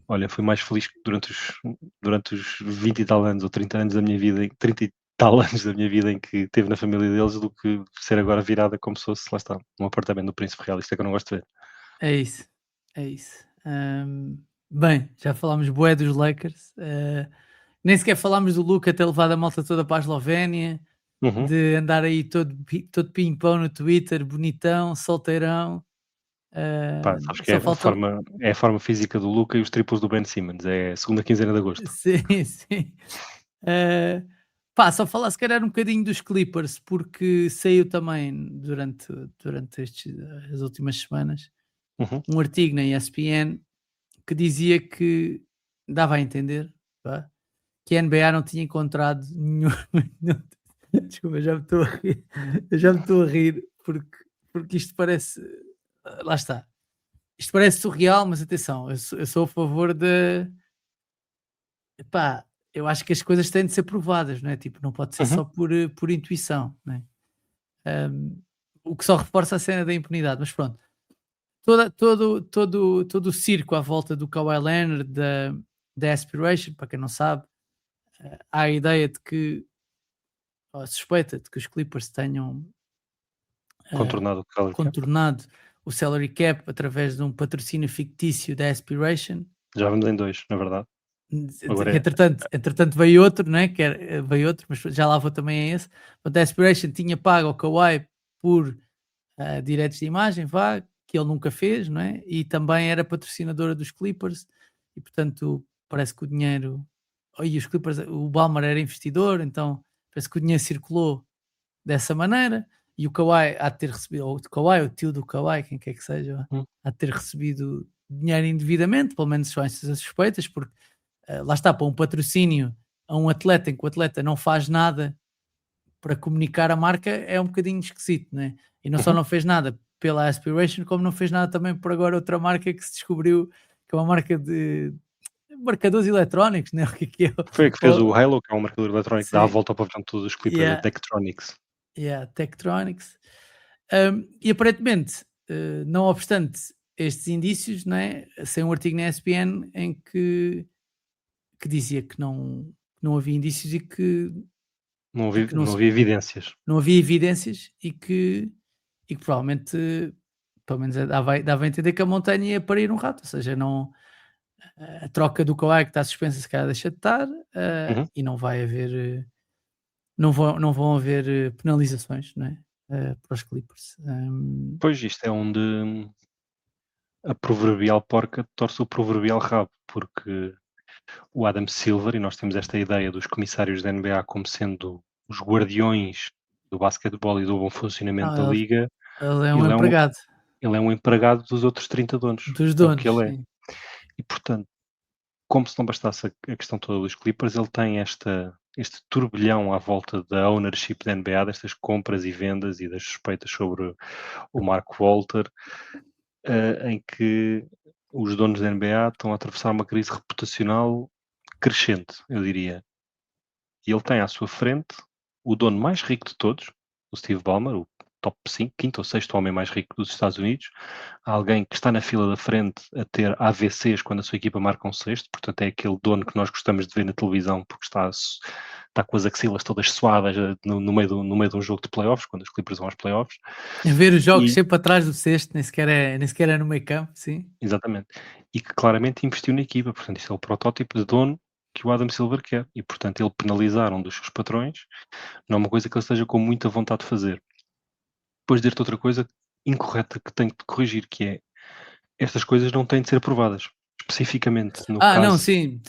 olha, fui mais feliz durante os 20 e tal anos, ou 30 anos da minha vida, 30 e tal anos da minha vida em que teve na família deles, do que ser agora virada como se fosse, lá está, um apartamento do Príncipe Real. Isto é que eu não gosto de ver. É isso, é isso. Bem, já falámos bué dos Lakers. Nem sequer falámos do Luka ter levado a malta toda para a Eslovénia, Uhum. de andar aí todo pimpão no Twitter, bonitão, solteirão. Pá, sabes que Só falta. é a forma física do Luka e os triplos do Ben Simmons, é a segunda quinzena de agosto. Sim, sim. Eh, Pá, só falar se calhar um bocadinho dos Clippers, porque saiu também durante as últimas semanas Uhum, um artigo na ESPN que dizia que dava a entender, vá, que a NBA não tinha encontrado nenhum. Desculpa, já me estou a rir, eu já me estou a rir porque isto parece. Lá está. Isto parece surreal, mas atenção, eu sou a favor de. Epá, eu acho que as coisas têm de ser provadas, não é? Tipo, não pode ser uhum. só por intuição, não é? Ahm, o que só reforça a cena da impunidade, mas pronto. Todo o circo à volta do Kawhi Leonard, da Aspiration, para quem não sabe, há a ideia de que, ou a suspeita de que os Clippers tenham eh, Contornado o salary cap. contornado o salary cap através de um patrocínio fictício da Aspiration. Já vamos em 2, na verdade. Agora é Entretanto veio outro, né? Veio outro, mas já lá vou também a esse. Portanto, a Aspiration tinha pago ao Kawhi por direitos de imagem, vá, que ele nunca fez, não é? E também era patrocinadora dos Clippers, e portanto parece que o dinheiro. E os Clippers, o Balmer era investidor, então parece que o dinheiro circulou dessa maneira. E o Kawhi há de ter recebido, ou o Kawhi, o tio do Kawhi, quem quer que seja, vá, hum, há de ter recebido dinheiro indevidamente, pelo menos são essas as suspeitas, porque lá está, para um patrocínio a um atleta em que o atleta não faz nada para comunicar a marca é um bocadinho esquisito, né? E não só uhum. não fez nada pela Aspiration, como não fez nada também por agora outra marca que se descobriu que é uma marca de marcadores eletrónicos, né? O que é? Foi a que fez o Halo, que é um marcador eletrónico que dá a Sim, volta ao pavilhão de todos os Clippers, a yeah, Tektronix. yeah, Tektronix. E aparentemente, não obstante estes indícios, né, sem um artigo na ESPN em que dizia que não havia indícios e que não, Não havia evidências. não havia evidências e que provavelmente, pelo menos dava a entender que a montanha ia parir um rato, ou seja, não, a troca do Kawhi que está suspensa se calhar deixa de estar Uhum. e não vai haver, não vão haver penalizações, não é? Para os Clippers. Pois, isto é onde a proverbial porca torce o proverbial rabo, porque o Adam Silver, e nós temos esta ideia dos comissários da NBA como sendo os guardiões do basquetebol e do bom funcionamento da Não, liga, ele é um ele é um, empregado ele é um empregado dos outros 30 donos. dos É o que donos, ele é. sim. E, portanto, como se não bastasse a questão toda dos Clippers, ele tem este turbilhão à volta da ownership da NBA, destas compras e vendas e das suspeitas sobre o Mark Walter, em que os donos da NBA estão a atravessar uma crise reputacional crescente, eu diria. E ele tem à sua frente o dono mais rico de todos, o Steve Ballmer, o top 5, quinto ou sexto homem mais rico dos Estados Unidos, alguém que está na fila da frente a ter AVCs quando a sua equipa marca um sexto, portanto é aquele dono que nós gostamos de ver na televisão porque está com as axilas todas suadas no meio de um jogo de playoffs, quando os Clippers vão aos playoffs. A ver os jogos E, sempre atrás do cesto, nem sequer é no meio campo, sim. exatamente. E que claramente investiu na equipa, portanto isto é o protótipo de dono que o Adam Silver quer. E, portanto, ele penalizar um dos seus patrões não é uma coisa que ele esteja com muita vontade de fazer. Depois dir-te outra coisa incorreta que tenho que corrigir, que é, estas coisas não têm de ser provadas. Especificamente no Não, caso, sim.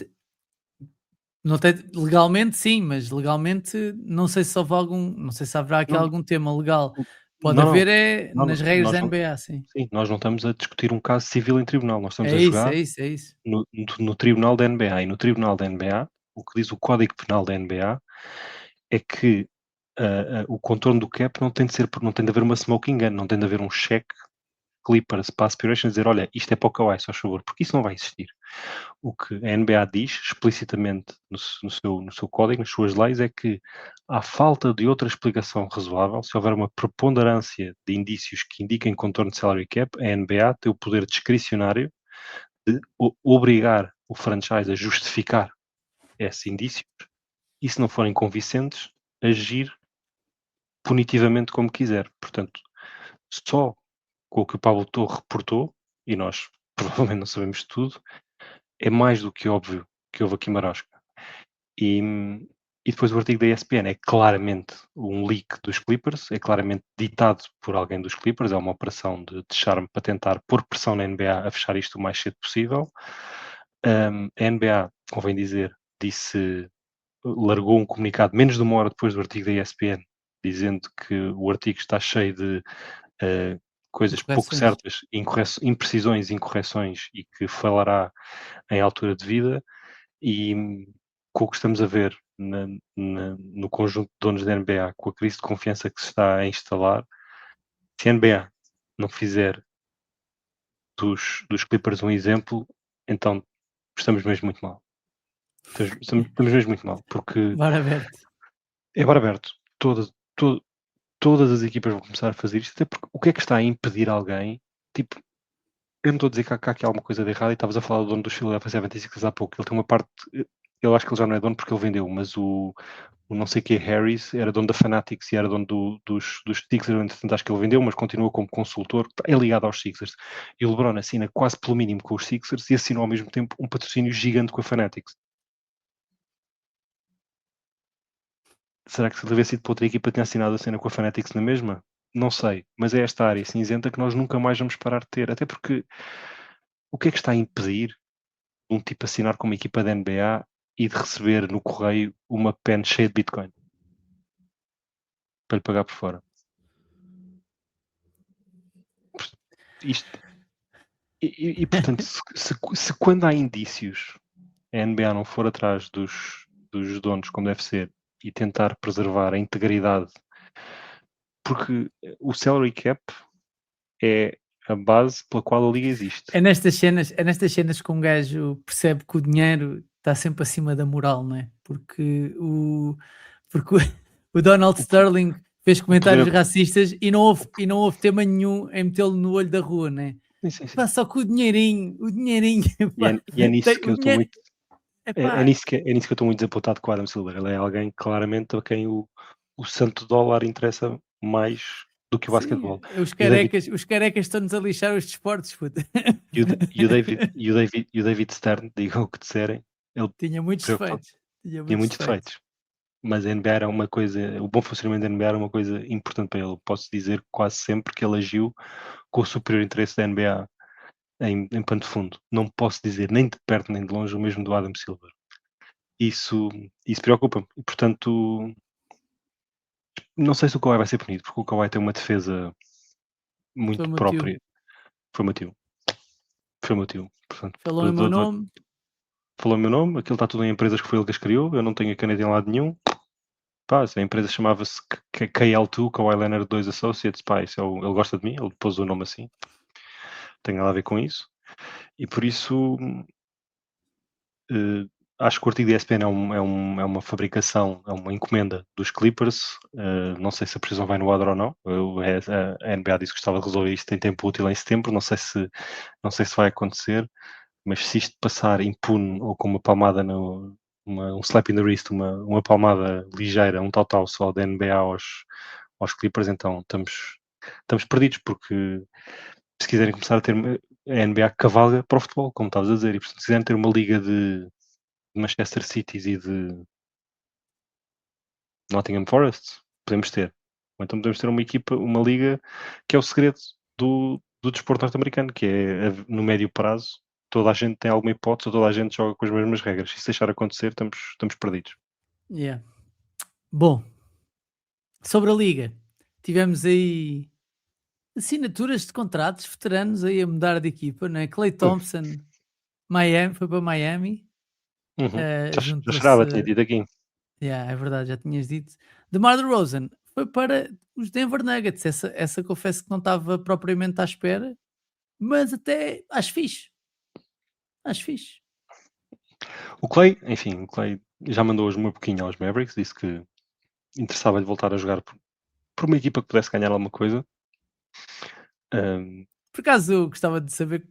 Não tem, legalmente sim, mas legalmente não sei se houve algum, não sei se haverá aqui não, algum tema legal. Pode não, não, haver é não, nas regras nós da não, NBA, sim. sim, nós não estamos a discutir um caso civil em tribunal, nós estamos É a isso, jogar é isso, é isso. no tribunal da NBA, e no tribunal da NBA, o que diz o Código Penal da NBA é que o contorno do cap não tem de haver uma smoking gun, não tem de haver um cheque Clippers para a Aspiration dizer, olha, isto é para o Kawhi, só favor, porque isso não vai existir. O que a NBA diz explicitamente no seu código, nas suas leis, é que à falta de outra explicação razoável, se houver uma preponderância de indícios que indiquem contorno de salary cap, a NBA tem o poder discricionário de obrigar o franchise a justificar esses indícios e, se não forem convincentes, agir punitivamente como quiser. Portanto, só com o que o Pablo Torre reportou, e nós provavelmente não sabemos de tudo, é mais do que óbvio que houve aqui marosca. E E depois o artigo da ESPN é claramente um leak dos Clippers, é claramente ditado por alguém dos Clippers, é uma operação de charme para tentar pôr pressão na NBA a fechar isto o mais cedo possível. A NBA, convém dizer, largou um comunicado menos de uma hora depois do artigo da ESPN, dizendo que o artigo está cheio de coisas pouco certas, imprecisões, incorreções, e que falará em altura de vida. E com o que estamos a ver no conjunto de donos da NBA, com a crise de confiança que se está a instalar, se a NBA não fizer dos Clippers um exemplo, então estamos mesmo muito mal. Estamos mesmo muito mal, porque Bar aberto. é bar aberto. Todas as equipas vão começar a fazer isto, até porque o que é que está a impedir alguém? Tipo, eu não estou a dizer que há aqui alguma coisa de errado, e estavas a falar do dono dos Philadelphia 76ers há pouco. Ele tem uma parte, eu acho que ele já não é dono porque ele vendeu, mas o não sei que Harris era dono da Fanatics e era dono dos Sixers. Entretanto, acho que ele vendeu, mas continua como consultor, é ligado aos Sixers. E o LeBron assina quase pelo mínimo com os Sixers e assinou ao mesmo tempo um patrocínio gigante com a Fanatics. Será que se ele tivesse sido para outra equipa tinha assinado a cena com a Fanatics na mesma? Não sei, mas é esta área cinzenta que nós nunca mais vamos parar de ter, até porque o que é que está a impedir um tipo assinar com uma equipa da NBA e de receber no correio uma pen cheia de Bitcoin para lhe pagar por fora? Isto, e portanto, se quando há indícios a NBA não for atrás dos donos como deve ser e tentar preservar a integridade, porque o salary cap é a base pela qual a liga existe. É nestas cenas que um gajo percebe que o dinheiro está sempre acima da moral, não é? Porque o Donald Sterling fez comentários racistas e não houve tema nenhum em metê-lo no olho da rua, não é? Sim. Pá, só que o dinheirinho. E é nisso que eu estou muito. Epá, É nisso que eu estou muito desapontado com o Adam Silver. Ele é alguém claramente a quem o santo dólar interessa mais do que o basquetebol. sim, os carecas estão-nos a lixar os desportos, puta. E o David Stern, digam o que disserem, ele Tinha muitos preocupado, defeitos. tinha muitos defeitos. Mas a NBA era uma coisa, o bom funcionamento da NBA era uma coisa importante para ele. Posso dizer quase sempre que ele agiu com o superior interesse da NBA em pano de fundo. Não posso dizer nem de perto nem de longe o mesmo do Adam Silver. Isso preocupa-me. E, portanto, não sei se o Kawhi vai ser punido, porque o Kawhi tem uma defesa muito própria. Foi motivo. Portanto, falou o meu nome. Falou o meu nome, aquilo está tudo em empresas que foi ele que as criou, eu não tenho a caneta em lado nenhum. Pá, a empresa chamava-se KL2, Kawhi Leonard 2 Associates, pá, ele gosta de mim, ele pôs o nome assim. Tem nada a ver com isso. E por isso, acho que o artigo da ESPN é uma fabricação, é uma encomenda dos Clippers. Não sei se a prisão vai no ar ou não. A NBA disse que gostava de resolver isto em tempo útil em setembro. Não sei se vai acontecer, mas se isto passar impune ou com uma palmada um slap in the wrist, uma palmada ligeira, um tal só da NBA aos Clippers, então estamos perdidos, porque se quiserem começar a ter a NBA cavalga para o futebol, como estavas a dizer, e se quiserem ter uma liga de Manchester Cities e de Nottingham Forest, podemos ter. Ou então podemos ter uma liga que é o segredo do desporto norte-americano, que é no médio prazo toda a gente tem alguma hipótese, ou toda a gente joga com as mesmas regras. Se isso deixar acontecer, estamos perdidos. Yeah. Bom, sobre a Liga, tivemos aí assinaturas de contratos, veteranos aí a mudar de equipa, né? Clay Thompson, Miami, foi para Miami. Já chegava, tinha dito aqui. É verdade, já tinhas dito. DeMar DeRozan foi para os Denver Nuggets. Essa confesso que não estava propriamente à espera, mas até acho fixe. Acho fixe. O Clay já mandou hoje um pouquinho aos Mavericks, disse que interessava-lhe voltar a jogar por uma equipa que pudesse ganhar alguma coisa. Por acaso eu gostava de saber.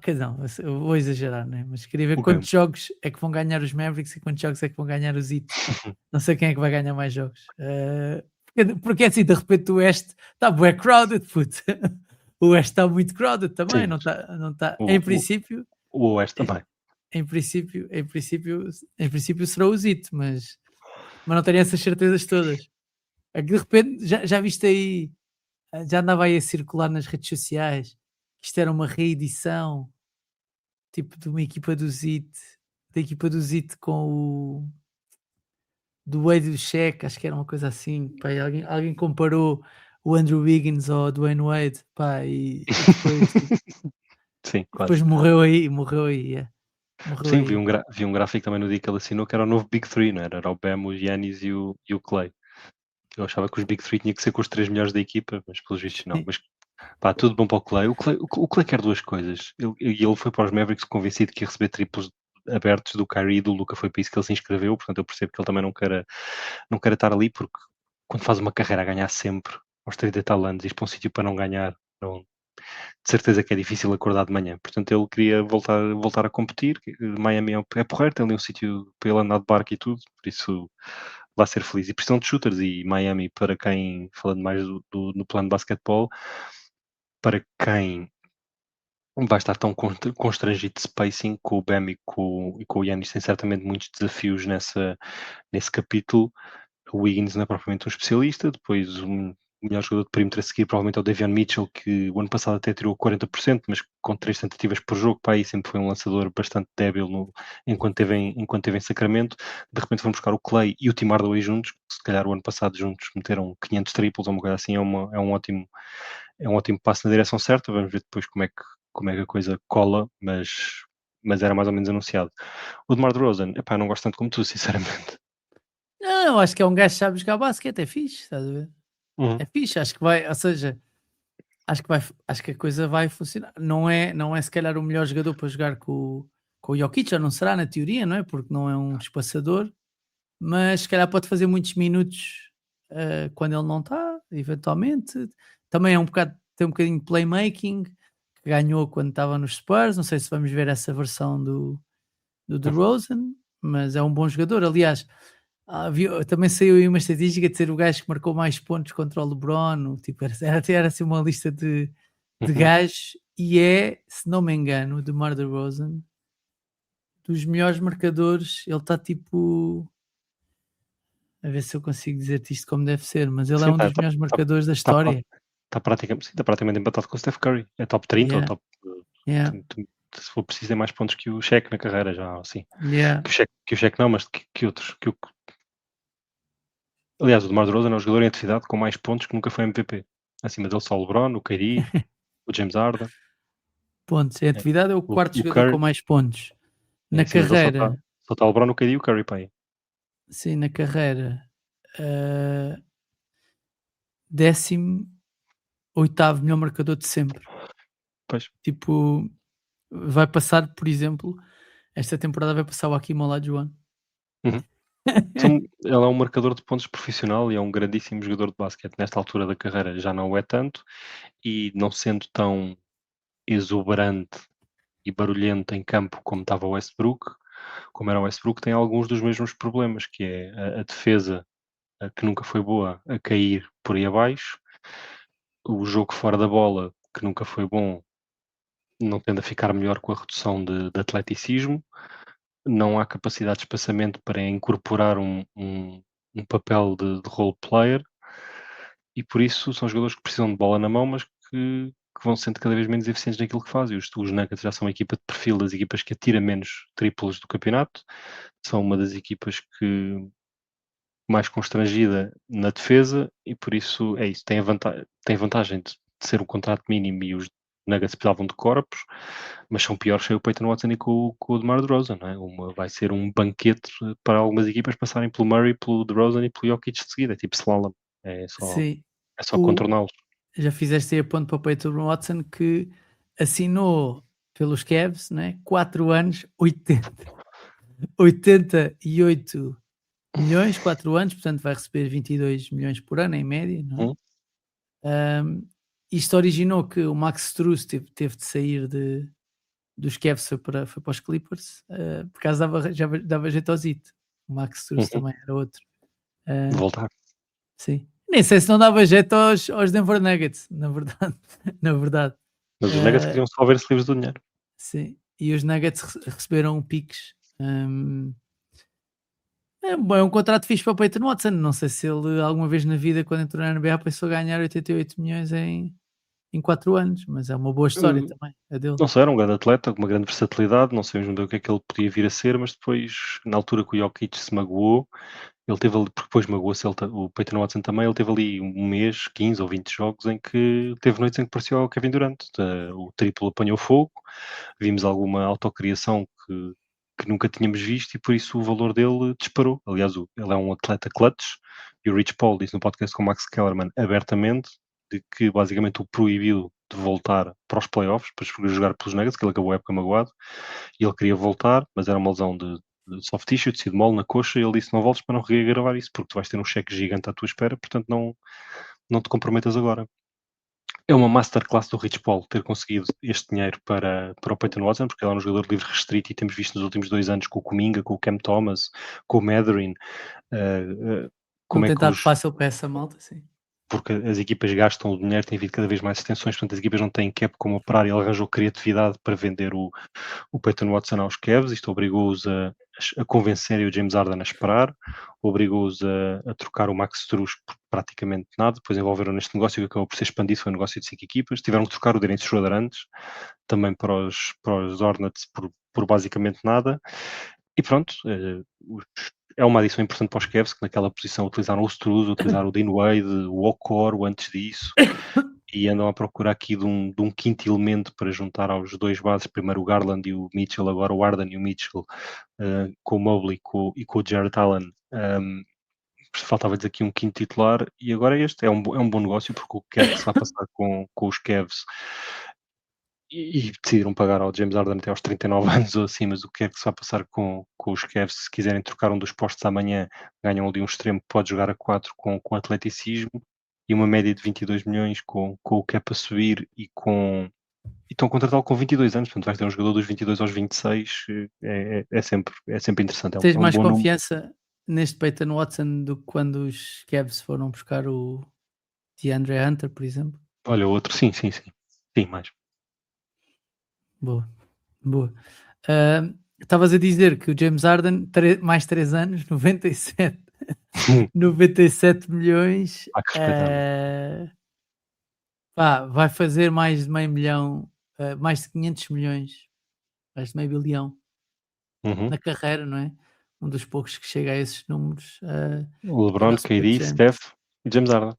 Quer dizer, não, eu vou exagerar, né? Mas queria ver quantos jogos é que vão ganhar os Mavericks e quantos jogos é que vão ganhar os Heat. Não sei quem é que vai ganhar mais jogos. Porque assim, de repente o Oeste está bué crowded, puto. O Oeste está muito crowded também, Sim. não está. Em princípio. O Oeste também. Em princípio será o Heat, mas mas não tenho essas certezas todas. É que de repente, já viste aí, já andava aí a circular nas redes sociais, que isto era uma reedição, tipo de uma equipa do Zit, da equipa do Zit com o do Wade e do Shaq, acho que era uma coisa assim, pá, e alguém comparou o Andrew Wiggins ao Dwayne Wade, pá, e depois, tipo, Sim, depois quase. morreu aí, yeah, morreu Sim, vi aí. vi um gráfico também no dia que ele assinou que era o novo Big Three, não era? Era o Bam, o Giannis e o Clay. Eu achava que os Big Three tinha que ser com os 3 melhores da equipa, mas pelos vistos não. Mas pá, tudo bom para o Clay. O Clay quer 2 coisas. Ele foi para os Mavericks convencido que ia receber triplos abertos do Kyrie e do Luka, foi para isso que ele se inscreveu, portanto eu percebo que ele também não quer estar ali, porque quando faz uma carreira a ganhar sempre, aos 30 e tal anos, ir para um sítio para não ganhar, não, de certeza que é difícil acordar de manhã. Portanto, ele queria voltar a competir. Miami é porreiro, tem ali um sítio para ele andar de barco e tudo, por isso vai ser feliz. E precisam de shooters. E Miami, para quem, falando mais no plano de basquetebol, para quem vai estar tão constrangido de spacing com o Bam e com o Giannis, tem certamente muitos desafios nesse capítulo. O Wiggins não é propriamente um especialista, depois o melhor jogador de perímetro a seguir provavelmente é o Davion Mitchell, que o ano passado até tirou 40%, mas com 3 tentativas por jogo, para aí sempre foi um lançador bastante débil enquanto teve em Sacramento. De repente vão buscar o Clay e o Tim Hardaway juntos, que se calhar o ano passado juntos meteram 500 triplos ou uma coisa assim, é um ótimo passo na direção certa. Vamos ver depois como é que a coisa cola, mas era mais ou menos anunciado. O DeMar DeRozan, epá, não gosto tanto como tu, sinceramente. Não, eu acho que é um gajo que sabe jogar basquete, é fixe, estás a ver? Uhum. É fixe, acho que vai, ou seja, acho que a coisa vai funcionar. Não é se calhar o melhor jogador para jogar com o Jokic, já não será na teoria, não é? Porque não é um espaçador, mas se calhar pode fazer muitos minutos quando ele não está, eventualmente. Também tem um bocadinho de playmaking, que ganhou quando estava nos Spurs. Não sei se vamos ver essa versão do DeRozan, mas é um bom jogador. Aliás, também saiu aí uma estatística de ser o gajo que marcou mais pontos contra o LeBron. Tipo, era assim uma lista de Uhum. gajos, e é, se não me engano, o DeMar DeRozan, dos melhores marcadores. Ele está tipo, a ver se eu consigo dizer-te isto como deve ser, mas ele é Sim, um dos melhores marcadores da história. praticamente empatado com o Steph Curry. É top 30 ou Yeah, top. yeah, Se for preciso, tem mais pontos que o Shaq na carreira, já assim. yeah. Que o Shaq não, mas que outros. Aliás, o DeMar DeRozan é o jogador em atividade com mais pontos que nunca foi MVP. Acima dele só o LeBron, o KD, o James Harden. Pontos. Em É. atividade é o O, quarto o jogador com Curry. mais pontos. Na Acima dele carreira, só está o LeBron, o KD e o Curry para aí. sim, na carreira, uh, 18º melhor marcador de sempre. Pois. Tipo, vai passar, por exemplo, esta temporada vai passar o Hakim Olajuwon. Uhum. Ele é um marcador de pontos profissional e é um grandíssimo jogador de basquete. Nesta altura da carreira já não o é tanto, e não sendo tão exuberante e barulhento em campo como estava o Westbrook, como era o Westbrook, tem alguns dos mesmos problemas, que é a defesa, que nunca foi boa, a cair por aí abaixo, o jogo fora da bola, que nunca foi bom, não tende a ficar melhor com a redução de atleticismo, não há capacidade de espaçamento para incorporar um papel de role player, e por isso são jogadores que precisam de bola na mão, mas que vão sendo cada vez menos eficientes naquilo que fazem. Os Nuggets já são a equipa de perfil das equipas que atira menos triplos do campeonato, são uma das equipas que mais constrangida na defesa, e por isso é isso, tem vantagem de ser um contrato mínimo, e os Nuggets precisavam de corpos, mas são piores sem o Peyton Watson e com o DeMar DeRozan, não é? Vai ser um banquete para algumas equipas passarem pelo Murray, pelo DeRozan e pelo Jokic de seguida, é tipo slalom, é só, Sim, é só contorná-los. já fizeste aí a ponto para o Peyton Watson, que assinou pelos Cavs, né? 4 anos, 88 milhões, 4 anos, portanto vai receber 22 milhões por ano em média, não é? Hum, Isto originou que o Max Strus teve de sair dos Cavs, foi para os Clippers, por causa dava jeito ao Zito. O Max Strus uhum. também era outro. Uh, Voltar. sim. Nem sei se não dava jeito aos Denver Nuggets, na verdade. Na verdade. Mas os Nuggets queriam só ver-se livres do dinheiro. Sim. E os Nuggets receberam piques. É um contrato fixe para o Peyton Watson. Não sei se ele alguma vez na vida, quando entrou na NBA, pensou ganhar 88 milhões em 4 anos, mas é uma boa história Eh, também, a dele. Não sei, era um grande atleta, com uma grande versatilidade, não sei hoje em dia o que é que ele podia vir a ser, mas depois, na altura que o Jokic se magoou, ele teve ali, porque depois magoou-se o Peyton Watson também, ele teve ali um mês, 15 ou 20 jogos em que teve noites em que parecia o Kevin Durant. O triplo apanhou fogo, vimos alguma autocriação que nunca tínhamos visto e por isso o valor dele disparou. Aliás, ele é um atleta clutch e o Rich Paul disse no podcast com o Max Kellerman abertamente de que basicamente o proibiu de voltar para os playoffs, para jogar pelos Nuggets, que ele acabou a época magoado, e ele queria voltar, mas era uma lesão de soft tissue, de tecido mole na coxa, e ele disse, não voltes para não reagravar isso, porque tu vais ter um cheque gigante à tua espera, portanto não te comprometas agora. É uma masterclass do Rich Paul ter conseguido este dinheiro para o Peyton Watson, porque ele é um jogador livre restrito e temos visto nos últimos 2 anos com o Kuminga, com o Cam Thomas, com o Mathurin, Não como é tem que estado fácil para essa malta, sim. porque as equipas gastam o dinheiro, tem havido cada vez mais extensões, portanto as equipas não têm cap como operar e ele arranjou criatividade para vender o Peyton Watson aos Cavs, isto obrigou-os a convencerem o James Harden a esperar, obrigou-os a trocar o Max Strus por praticamente nada, depois envolveram neste negócio que acabou por ser expandido, foi um negócio de 5 equipas, tiveram que trocar o Dennis Schroeder antes, também para os Hornets por basicamente nada, e pronto, é uma adição importante para os Cavs, que naquela posição utilizaram o Struz, utilizaram o Dean Wade, o Okoro antes disso, e andam a procurar aqui de um quinto elemento para juntar aos dois bases, primeiro o Garland e o Mitchell, agora o Harden e o Mitchell, com o Mobley e com o Jarrett Allen. Faltava-lhes aqui um quinto titular e agora este é um bom negócio porque o que quer que se vai passar com os Cavs e decidiram pagar ao James Harden até aos 39 anos ou assim, mas o que é que se vai passar com os Cavs se quiserem trocar um dos postos amanhã, ganham ali um extremo que pode jogar a 4 com atleticismo e uma média de 22 milhões com o cap a subir e estão a contratá-lo com 22 anos, portanto vais ter um jogador dos 22 aos 26, é sempre interessante, Tens é um mais bom número. confiança neste Peyton Watson do que quando os Cavs foram buscar o DeAndre Hunter, por exemplo? Olha, o outro, sim, mais. Boa, boa. Estavas a dizer que o James Harden, mais 3 anos, 97 milhões, Há que respeitar. vai fazer mais de meio milhão, mais de 500 milhões, mais de meio bilhão Uhum. na carreira, não é? Um dos poucos que chega a esses números. O LeBron, nosso puto KD, James, Steph e James Harden.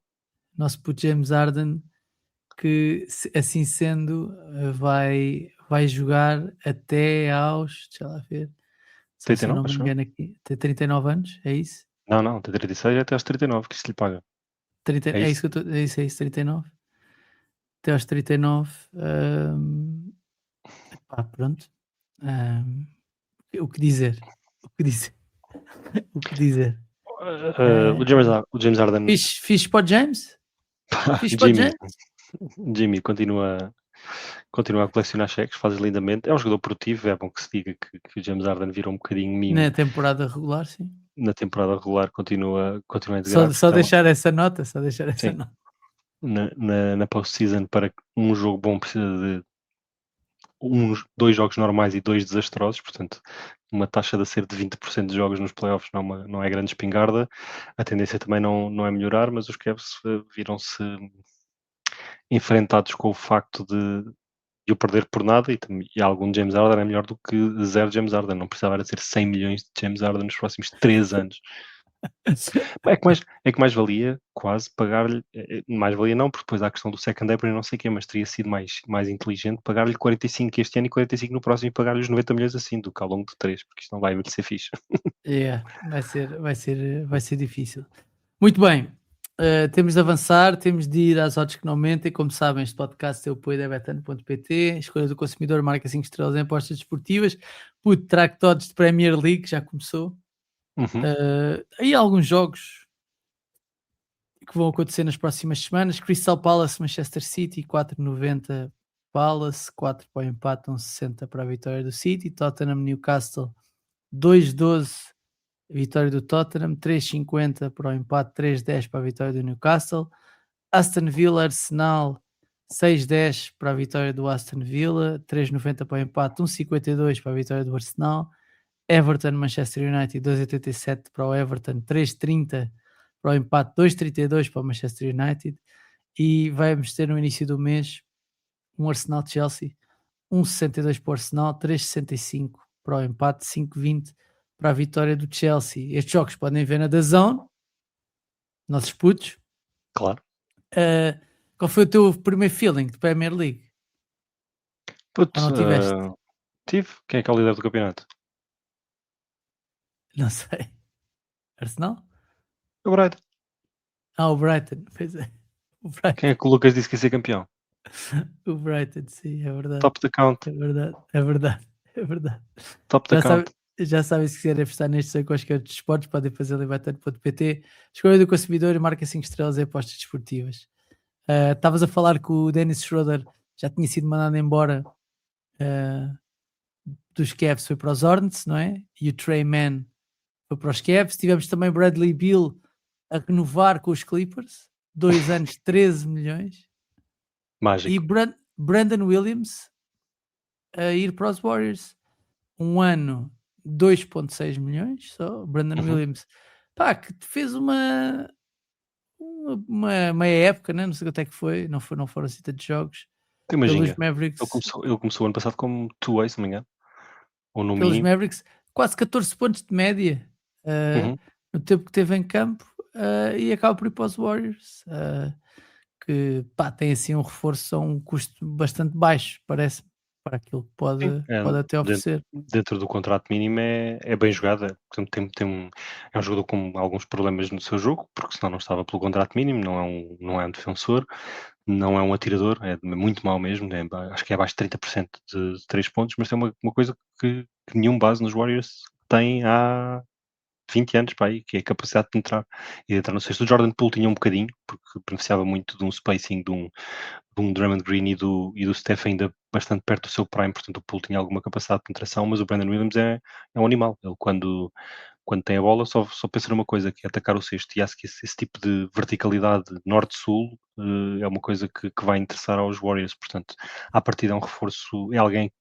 nosso puto James Harden, que assim sendo vai jogar até aos, deixa lá ver, só se eu 39, não me acho eu. engano aqui, tem 39 anos, é isso? Não, tem 36 até aos 39 que se lhe paga. 30, É é isso. isso que eu estou, é isso, 39. Até aos 39. Pronto. Ahm, o que dizer? O que dizer? O que dizer? O James Harden, Fiz para o James? Fiz para o Jimmy, James? Jimmy continua a colecionar cheques, faz lindamente. É um jogador produtivo, é bom que se diga que o James Harden virou um bocadinho mimo Na temporada regular, sim. na temporada regular, continua a Só, integrar, só porque deixar essa nota, só deixar essa sim, nota. na post-season para um jogo bom precisa de dois jogos normais e 2 desastrosos, portanto, uma taxa de acerto de 20% de jogos nos playoffs não é grande espingarda. A tendência também não é melhorar, mas os Cavs viram-se enfrentados com o facto de o perder por nada e algum James Harden é melhor do que 0 James Harden. Não precisava de ser 100 milhões de James Harden nos próximos 3 anos. É que mais valia quase pagar-lhe, mais valia não, porque depois há a questão do second apron e não sei o quê, mas teria sido mais inteligente pagar-lhe 45 este ano e 45 no próximo e pagar-lhe os 90 milhões assim, do que ao longo de 3, porque isto não vai envelhecer fixe. Vai ser difícil. Muito bem. Temos de avançar, temos de ir às odds que não aumentem. Como sabem, este podcast tem o apoio da betano.pt, escolha do consumidor, marca 5 estrelas em apostas desportivas. Track de odds de Premier League, já começou. Uhum. Aí há alguns jogos que vão acontecer nas próximas semanas. Crystal Palace, Manchester City, 4,90 Palace, 4 para o empate, 1,60 para a vitória do City. Tottenham, Newcastle, 2,12 vitória do Tottenham, 3,50 para o empate, 3,10 para a vitória do Newcastle. Aston Villa, Arsenal, 6,10 para a vitória do Aston Villa, 3,90 para o empate, 1,52 para a vitória do Arsenal. Everton, Manchester United, 2,87 para o Everton, 3,30 para o empate, 2,32 para o Manchester United. E vamos ter no início do mês um Arsenal-Chelsea, 1,62 para o Arsenal, 3,65 para o empate, 5,20 para a vitória do Chelsea. Estes jogos podem ver na DAZN, nossos putos. Claro. Qual foi o teu primeiro feeling de Premier League? Puto, Ou não tiveste? tive. Quem é que é o líder do campeonato? Não sei. Arsenal? O Brighton. O Brighton. Pois é. O Brighton. Quem é que o Lucas disse que ia ser campeão? O Brighton, sim, é verdade. Top da count. É verdade, é verdade, é verdade. Top da count. Já sabem, se quiserem apostar nestes ou quaisquer outros esportes, podem fazer libatano.pt. Escolha do consumidor e marca 5 estrelas em apostas desportivas. Estavas a falar que o Dennis Schroeder já tinha sido mandado embora dos Cavs, foi para os Hornets, não é? E o Trey Mann foi para os Cavs. Tivemos também Bradley Beal a renovar com os Clippers, 2 anos, 13 milhões. Mágico. E Brandon Williams a ir para os Warriors, 1 ano, 2,6 milhões só. Brandon Williams, que fez uma meia época, né? Não sei quanto é que foi, não foram assim tantos jogos. Pelos Mavericks. Ele começou ano passado como two-way, se não me engano. Ou no pelos mínimo. Mavericks, quase 14 pontos de média no tempo que teve em campo, e acaba por ir para os Warriors, que tem assim um reforço a um custo bastante baixo, parece-me, para aquilo que pode até oferecer. Dentro do contrato mínimo é bem jogado. Portanto, é um jogador com alguns problemas no seu jogo, porque senão não estava pelo contrato mínimo, não é um defensor, não é um atirador, é muito mau mesmo, acho que é abaixo de 30% de 3 pontos, mas é uma coisa que nenhum base nos Warriors tem há 20 anos, pá, que é a capacidade de entrar no sexto. O Jordan Poole tinha um bocadinho, porque beneficiava muito de um spacing de um Draymond Green e do Steph ainda bastante perto do seu prime, portanto o Poole tinha alguma capacidade de penetração, mas o Brandon Williams é um animal. Ele quando tem a bola só pensa numa coisa, que é atacar o cesto, e acho que esse tipo de verticalidade norte-sul é uma coisa que vai interessar aos Warriors, portanto à partida é um reforço, é alguém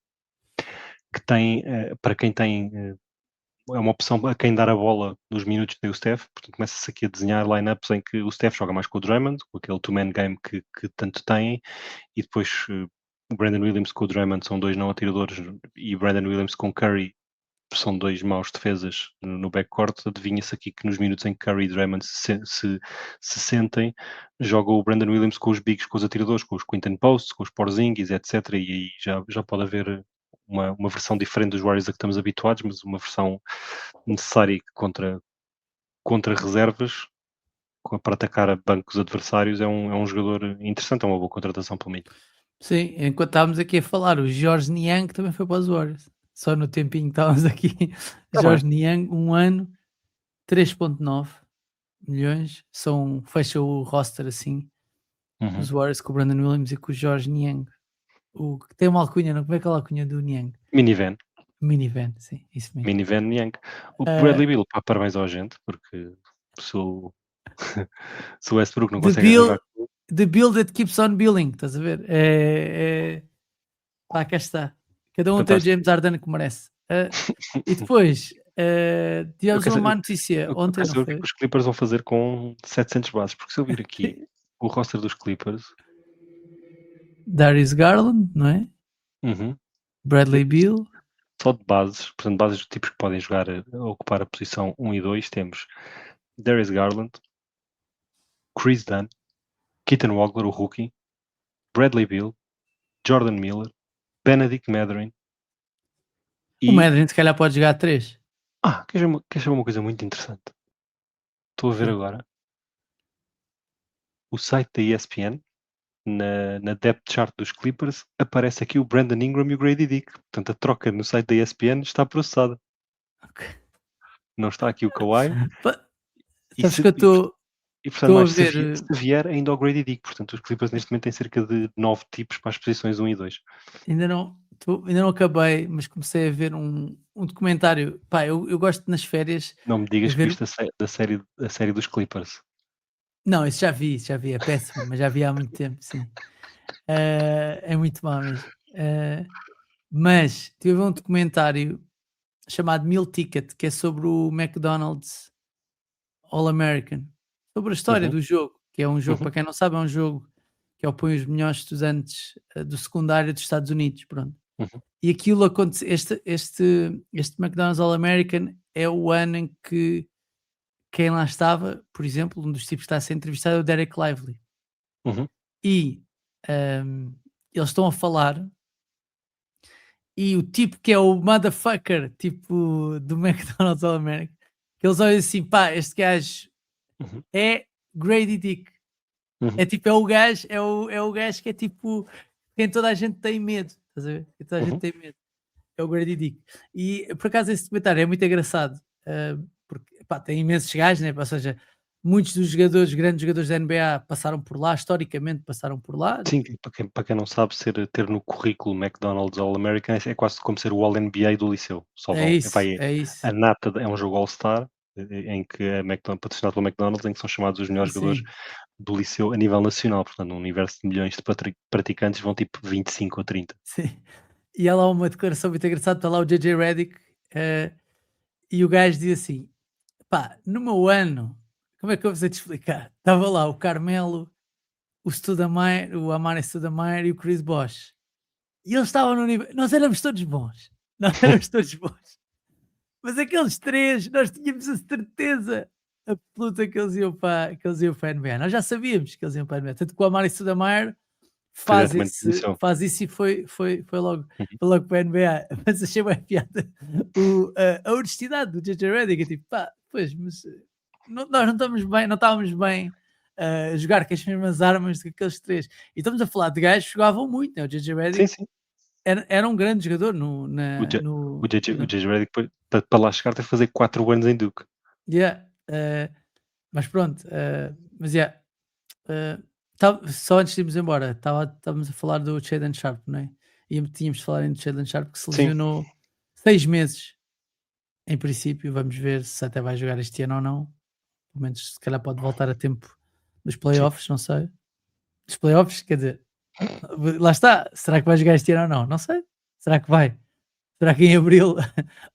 que tem, para quem tem é uma opção a quem dar a bola nos minutos que tem o Steph, portanto começa-se aqui a desenhar lineups em que o Steph joga mais com o Draymond, com aquele two-man game que tanto tem, e depois o Brandon Williams com o Draymond são dois não atiradores, e Brandon Williams com Curry são dois maus defesas no backcourt. Adivinha-se aqui que nos minutos em que Curry e Draymond se sentem, joga o Brandon Williams com os bigs, com os atiradores, com os Quinton Posts, com os Porzingis, etc. E aí já pode haver uma versão diferente dos Warriors a que estamos habituados, mas uma versão necessária contra reservas, para atacar bancos adversários. É um jogador interessante, é uma boa contratação para mim. Sim, enquanto estávamos aqui a falar, o Jorge Niang também foi para os Warriors. Só no tempinho que estávamos aqui. Jorge Niang, 1 ano, 3,9 milhões. Fecha o roster assim. Os Warriors com o Brandon Williams e com o Jorge Niang. O que tem uma alcunha, não? Como é aquela alcunha do Niang? Minivan. Minivan, sim, isso mesmo. Minivan Niang. O Bradley Beal, parabéns ao gente, porque se o Westbrook não consegue jogar. The Bill that keeps on billing, estás a ver? Cá está. Cada um tem o James Harden que merece. E depois tivemos uma má notícia ontem, não foi? O que os Clippers vão fazer com 700 bases, porque se eu vir aqui o roster dos Clippers, Darius Garland, não é? Bradley Beal. Só de bases, portanto bases de tipos que podem jogar a ocupar a posição 1 e 2, temos Darius Garland, Chris Dunn, Keaton Wagler, o rookie, Bradley Beal, Jordan Miller, Benedict Mathurin. O Mathurin se calhar pode jogar 3. Queres saber uma coisa muito interessante? Estou a ver agora o site da ESPN, na depth chart dos Clippers, aparece aqui o Brandon Ingram e o Grady Dick. Portanto, a troca no site da ESPN está processada. Okay. Não está aqui o Kawhi. Sabes que eu estou... E portanto, mais, se vier ainda o Grady Dick. Portanto, os Clippers neste momento têm cerca de 9 tipos para as posições 1 e 2. Ainda não acabei, mas comecei a ver um documentário. Eu gosto nas férias. Não me digas que viste a série dos Clippers. Não, isso já vi, é péssimo, mas já vi há muito tempo, sim. É muito mau mesmo. Mas tive um documentário chamado Meal Ticket, que é sobre o McDonald's All-American, sobre a história Uhum, do jogo, que é um jogo, uhum, para quem não sabe, é um jogo que opõe os melhores estudantes do secundário dos Estados Unidos, pronto. uhum, E aquilo acontece, este McDonald's All-American é o ano em que quem lá estava, por exemplo, um dos tipos que está a ser entrevistado é o Derek Lively. uhum, E ahm, eles estão a falar, e o tipo que é o motherfucker, tipo do McDonald's All-American, que eles olham assim, pá, este gajo uhum, é Grady Dick. uhum, É tipo, é o gajo que é tipo, quem toda a gente tem medo, estás a ver? Quem toda a gente uhum. tem medo. É o Grady Dick. E por acaso esse documentário é muito engraçado, porque pá, tem imensos gajos, né? Ou seja, muitos dos jogadores, grandes jogadores da NBA passaram por lá, historicamente passaram por lá. Sim, para quem não sabe, ter no currículo McDonald's All-American é quase como ser o All-NBA do liceu. Só É vão isso, vai é isso. a nata é um jogo All-Star, em que é patrocinado pelo McDonald's, em que são chamados os melhores jogadores Sim, do liceu a nível nacional. Portanto, num universo de milhões de praticantes vão tipo 25 ou 30. sim. E há lá uma declaração muito engraçada, está lá o JJ Redick, e o gajo diz assim: pá, no meu ano, como é que eu vou te explicar? Estava lá o Carmelo, o Studamayer, o Amare Studamayer e o Chris Bosh. E eles estavam no nível. Nós éramos todos bons. Nós éramos todos bons. Mas aqueles três, nós tínhamos a certeza absoluta que eles iam para a NBA. Nós já sabíamos que eles iam para a NBA. Tanto que o Amari Stoudemire Foi faz, diretamente do esse, liceu. faz isso e foi logo, Uhum. foi logo para a NBA. Mas achei bem piada a honestidade do JJ Redick. É tipo, pá, pois, mas nós não estamos bem, não estávamos bem a jogar com as mesmas armas do que aqueles três. E estamos a falar de gajos que jogavam muito, né? O JJ Sim, Redick sim. era um grande jogador no, O na, J o no, JJ o na- JJ Redick para lá chegar teve que fazer 4 anos em Duke. yeah, mas pronto, mas yeah, só antes de irmos embora, estávamos a falar do Shaden Sharp, não é? E tínhamos de falar em do Shaden Sharp que se Sim, lesionou 6 meses, em princípio. Vamos ver se até vai jogar este ano ou não. Pelo menos se calhar pode voltar a tempo dos sim. playoffs, não sei. Dos playoffs, quer dizer, lá está. Será que vai jogar este ano ou não? Não sei. Será que vai? Será que em abril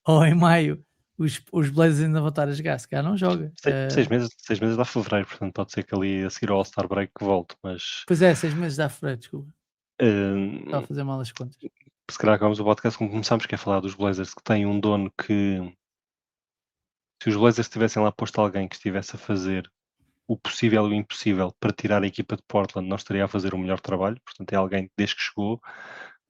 ou em maio os Blazers ainda vão estar a jogar? Se calhar não joga. 6 meses dá fevereiro, portanto pode ser que ali a seguir ao All-Star Break que volte, mas, Pois é, 6 meses dá fevereiro, desculpa. Estava a hum, fazer mal as contas. se calhar acabamos o podcast como começámos, que é falar dos Blazers, que têm um dono que, se os Blazers tivessem lá posto alguém que estivesse a fazer o possível e o impossível para tirar a equipa de Portland, não estaria a fazer o melhor trabalho. Portanto, é alguém que desde que chegou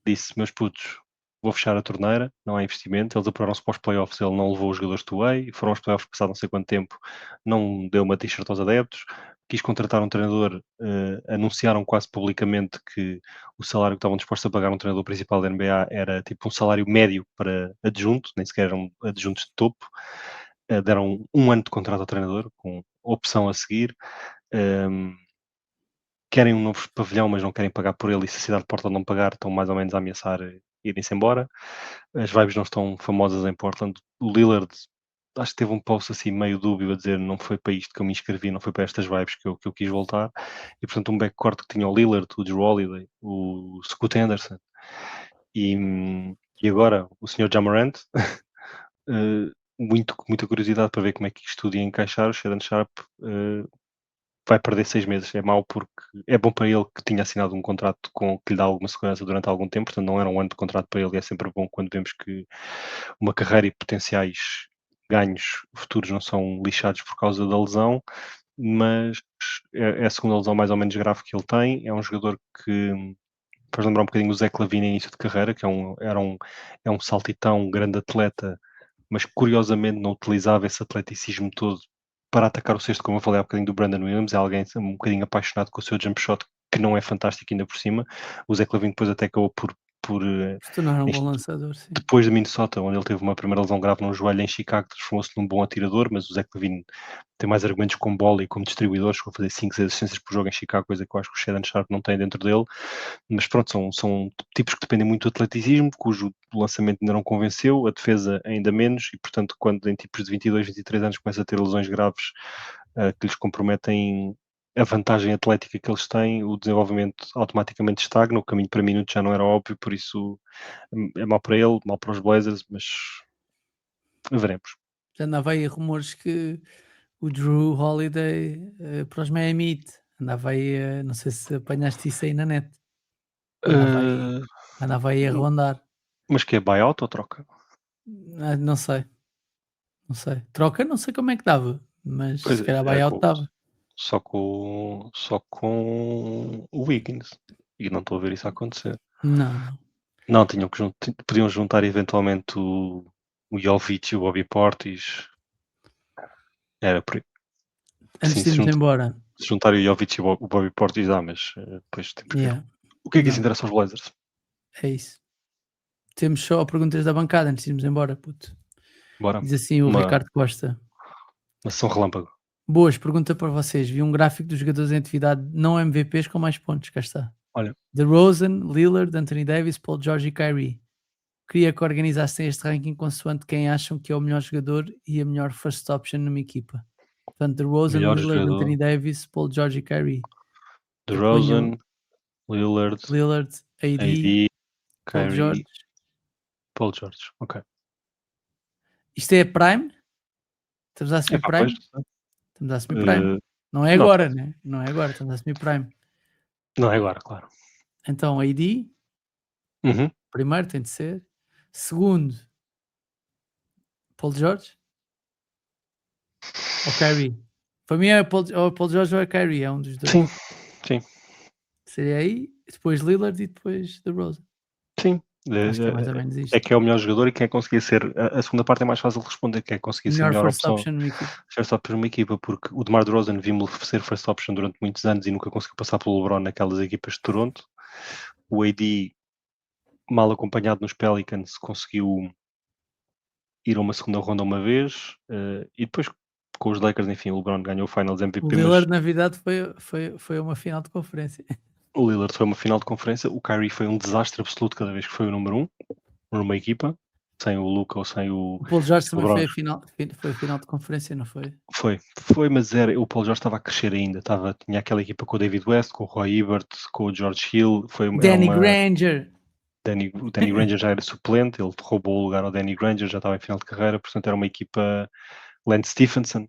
disse: meus putos, vou fechar a torneira, não há investimento. Eles apuraram-se para os playoffs, ele não levou os jogadores do way, foram aos playoffs passado não sei quanto tempo, não deu uma t-shirt aos adeptos, quis contratar um treinador, anunciaram quase publicamente que o salário que estavam dispostos a pagar um treinador principal da NBA era tipo um salário médio para adjunto, nem sequer eram adjuntos de topo. Deram um ano de contrato ao treinador, com opção a seguir. Um, Querem um novo pavilhão, mas não querem pagar por ele, e se a cidade de Portland não pagar, estão mais ou menos a ameaçar irem-se embora. As vibes não estão famosas em Portland. O Lillard, acho que teve um post assim meio dúbio a dizer: não foi para isto que eu me inscrevi, não foi para estas vibes que eu quis voltar. E portanto, um backcourt que tinha o Lillard, o Drew Holiday, o Scoot Henderson e, e agora o Sr. Ja Morant. Muita curiosidade para ver como é que isto tudo ia encaixar. O Shaden Sharp vai perder 6 meses. É mau porque é bom para ele que tinha assinado um contrato que lhe dá alguma segurança durante algum tempo, portanto não era um ano de contrato para ele, e é sempre bom quando vemos que uma carreira e potenciais ganhos futuros não são lixados por causa da lesão, mas é a segunda lesão mais ou menos grave que ele tem. É um jogador que faz lembrar um bocadinho o Zé Clavin em início de carreira, que é um saltitão, um grande atleta, mas curiosamente não utilizava esse atleticismo todo para atacar o cesto, como eu falei há bocadinho do Brandon Williams. É alguém um bocadinho apaixonado com o seu jump shot, que não é fantástico ainda por cima. O Zé Clavin depois até acabou por Se tornar um bom lançador, sim. depois de Minnesota, onde ele teve uma primeira lesão grave no joelho, em Chicago, transformou-se num bom atirador, mas o Zach LaVine tem mais argumentos com bola e como distribuidor. Chegou a fazer 5, 6 assistências por jogo em Chicago, coisa que eu acho que o Shaden Sharp não tem dentro dele. Mas pronto, são tipos que dependem muito do atleticismo, cujo lançamento ainda não convenceu, a defesa ainda menos, e portanto quando em tipos de 22, 23 anos começa a ter lesões graves que lhes comprometem a vantagem atlética que eles têm, o desenvolvimento automaticamente estagna. O caminho para minutos já não era óbvio, por isso é mau para ele, mau para os Blazers, mas Veremos. Já andava aí rumores que o Drew Holiday para os Miami Heat. Andava aí, não sei se apanhaste isso aí na net. Andava aí, Eh, andava aí a rondar. mas que é buyout ou troca? Não sei, não sei. Troca, não sei como é que dava, mas Pois se calhar é, buyout dava. só com o Wiggins. E não estou a ver isso acontecer. Não, não. Não, podiam juntar eventualmente o Jovic e o Bobby Portis. Era por aí. Antes Sim, de irmos embora. se juntarem o Jovic e o Bobby Portis dá, mas depois tem que ver. Yeah, O que é que isso não, interessa aos Blazers? é isso. Temos só perguntas da bancada antes de irmos embora, puto. Bora. Diz assim o Uma, Ricardo Costa. uma sessão relâmpago. Boas, pergunta para vocês. Vi um gráfico dos jogadores em atividade não MVPs com mais pontos. Cá está. Olha, DeRozan, Lillard, Anthony Davis, Paul George e Kyrie. Queria que organizassem este ranking consoante quem acham que é o melhor jogador e a melhor first option numa equipa. Portanto, DeRozan, melhor Lillard, jogador. Anthony Davis, Paul George e Kyrie. Eu DeRozan, ponho Lillard, Lillard, AD, AD, Paul Kyrie, George. Paul George. Ok. Isto é Prime? Estamos a É assumir pá, pois. Prime? Estamos a assumir Prime. eh, Não é não, agora, né? Não é agora, estamos a assumir Prime. não é agora, claro. Então, AD, Uhum. primeiro tem de ser. Segundo, Paul George ou Kyrie? Para mim é Paul George ou é Kyrie, é um dos dois. Sim, sim, Seria aí, depois Lillard e depois DeRozan. sim. Acho que é mais ou menos isto. É que é o melhor jogador e quem é conseguir ser. A segunda parte é mais fácil de responder, quem é conseguir ser a Melhor melhor first opção. option numa equipa. First option numa equipa, porque o DeMar DeRozan vimos ser first option durante muitos anos e nunca conseguiu passar pelo LeBron naquelas equipas de Toronto. O AD, mal acompanhado nos Pelicans, conseguiu ir a uma segunda ronda uma vez e depois com os Lakers, enfim, o LeBron ganhou o Finals O MVP, mas Lillard, na verdade, foi uma final de conferência. o Lillard foi uma final de conferência. O Kyrie foi um desastre absoluto cada vez que foi o número 1 numa equipa, sem o Luka ou sem o O Paul George também LeBron. foi a final de conferência, não foi? Foi, mas o Paul George estava a crescer ainda, tinha aquela equipa com o David West, com o Roy Hibbert, com o George Hill, Danny Granger. O Danny Granger já era suplente, ele roubou o lugar ao Danny Granger, já estava em final de carreira, portanto era uma equipa Lance Stephenson,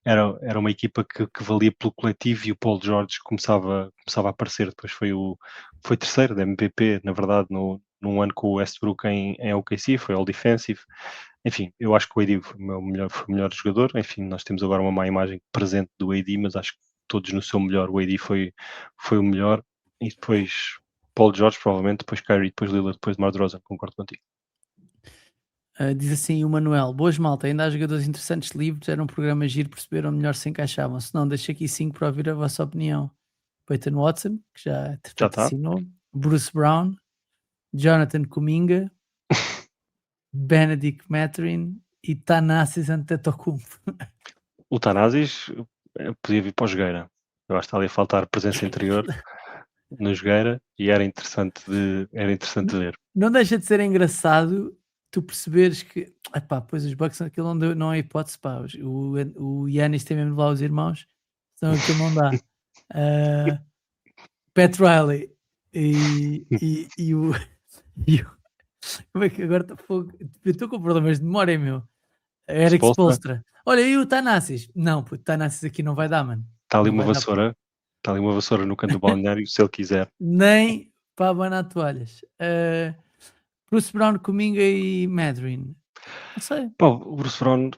era uma equipa que valia pelo coletivo e o Paul George começava a aparecer, depois foi terceiro da MVP, na verdade, num ano com o Westbrook em OKC, foi All Defensive. Enfim, eu acho que o AD foi o melhor jogador. Enfim, nós temos agora uma má imagem presente do AD, mas acho que todos no seu melhor. O AD foi o melhor. E depois Paul George, provavelmente, depois Kyrie, depois Lillard, depois DeMar DeRozan. Concordo contigo. Diz assim o Manuel: Boas malta, ainda há jogadores interessantes livres. Era um programa giro, perceberam melhor se encaixavam. Se não, deixa aqui 5 para ouvir a vossa opinião. Peyton Watson, que já Já entretanto está. assinou. Bruce Brown, Jonathan Kuminga, Benedict Mathurin e Thanasis Antetokounmpo. O Thanasis podia vir para o Jogueira. Eu acho que está ali a faltar presença interior no Jogueira e era interessante de ver. Não deixa de ser engraçado tu perceberes que, epá, pois os Bucks aquilo não há hipótese, pá. O Yannis tem mesmo lá os irmãos, senão aquilo não dá. Pat Riley e o. Como é que agora eu estou com problemas de memória, meu. Eric Spoelstra, Spoelstra. Olha, e o Thanasis? Não, puto, Thanasis aqui não vai dar, mano. está ali Não uma vai dar vassoura. Está ali uma vassoura no canto do balneário, se ele quiser. nem para abanar toalhas. Bruce Brown, Kuminga e Madrin. Não sei. Pá, o Bruce Brown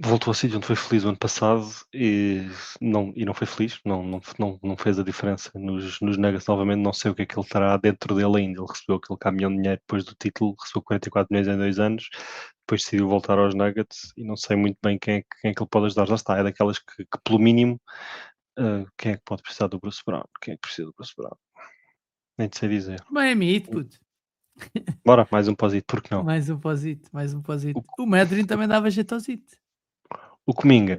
voltou a sítio onde foi feliz o ano passado e não foi feliz, não fez a diferença nos Nuggets novamente. Não sei o que é que ele terá dentro dele ainda. Ele recebeu aquele caminhão de dinheiro depois do título, recebeu 44 milhões em 2 anos, depois decidiu voltar aos Nuggets e não sei muito bem quem é que ele pode ajudar. Já está, é daquelas que pelo mínimo, quem é que pode precisar do Bruce Brown? Quem é que precisa do Bruce Brown? Nem te sei dizer. Miami Heat, puto. Bora, mais um posito, porque não? Mais um posito. O Madrin também dava jeitosito. O Kuminga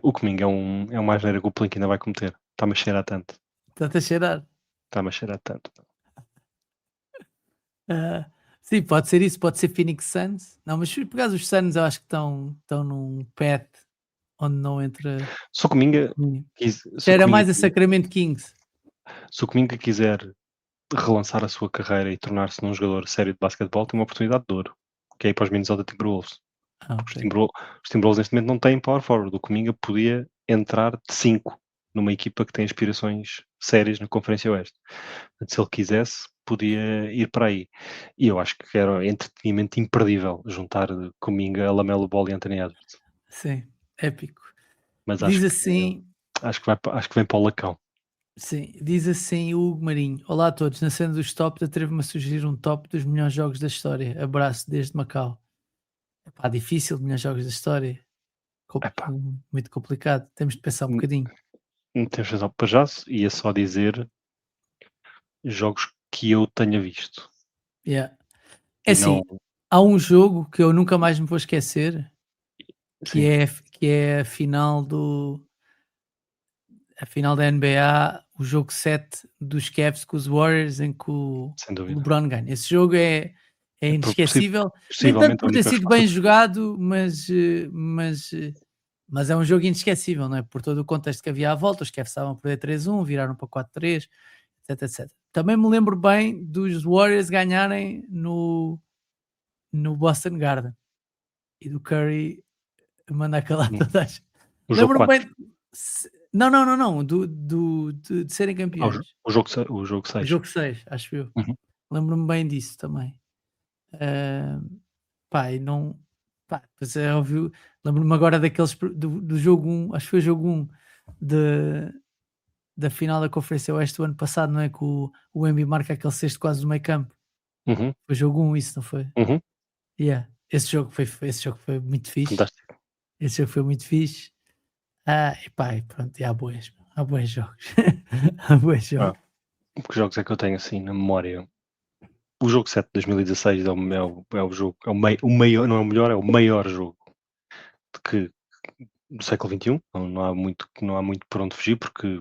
é uma asneira que o Plink ainda vai cometer. Está-me a cheirar tanto. Está-te a cheirar. Está-me a cheirar tanto. Sim, pode ser isso, pode ser Phoenix Suns. Não, mas se pegares os Suns, eu acho que estão num path onde não entra. Se o Kuminga Era mais a Sacramento Kings. Se o Kuminga quiser relançar a sua carreira e tornar-se num jogador sério de basquetebol, tem uma oportunidade de ouro, que é ir para os Minnesota Timberwolves. Os ok. Timberwolves neste momento não têm power forward. O Kuminga podia entrar de 5 numa equipa que tem aspirações sérias na Conferência Oeste. Portanto, se ele quisesse, podia ir para aí. E eu acho que era entretenimento imperdível juntar Kuminga, Lamelo Ball e Anthony Edwards. Sim, épico. Mas Diz assim, acho que vem para o Lacão. sim, diz assim o Hugo Marinho. Olá a todos, na cena dos top, atrevo-me a sugerir um top dos melhores jogos da história. Abraço desde Macau. Epá, difícil, melhores jogos da história. Epá, Muito complicado. Temos de pensar um bocadinho. não temos razão para já, ia só dizer jogos que eu tenha visto. Yeah. É E assim, não. há um jogo que eu nunca mais me vou esquecer, que Sim, é a final da NBA, o jogo 7 dos Cavs com os Warriors, em que o sem dúvida. LeBron ganha. Esse jogo é É inesquecível, nem tanto possivelmente a por ter única sido resposta. bem jogado, mas é um jogo inesquecível, não é? Por todo o contexto que havia à volta, os Cavs estavam a perder 3-1, viraram para 4-3, etc, etc. Também me lembro bem dos Warriors ganharem no Boston Garden e do Curry mandar calar Hum, toda a gente. O jogo Lembro-me 4. bem. Não, não, não, não. De serem campeões. O jogo O 6. jogo 6 acho eu. Uhum. Lembro-me bem disso também. Ah, pá, e não. Pá, pois é óbvio. Lembro-me agora daqueles do jogo 1, acho que foi o jogo 1 de, da final da Conferência Oeste do ano passado, não é? Que o Embi marca aquele sexto quase no meio campo. Uhum. Foi jogo 1, isso, não foi? Uhum. Yeah. Esse jogo foi muito fixe. Fantástico. Esse jogo foi muito fixe. E pá, e pronto, e há boas, jogos. Há boas Ah, jogos. que jogos é que eu tenho assim na memória? O jogo 7 de 2016 é o jogo, o maior, não é o melhor, é o maior jogo de que do século XXI. Não há muito por onde fugir, porque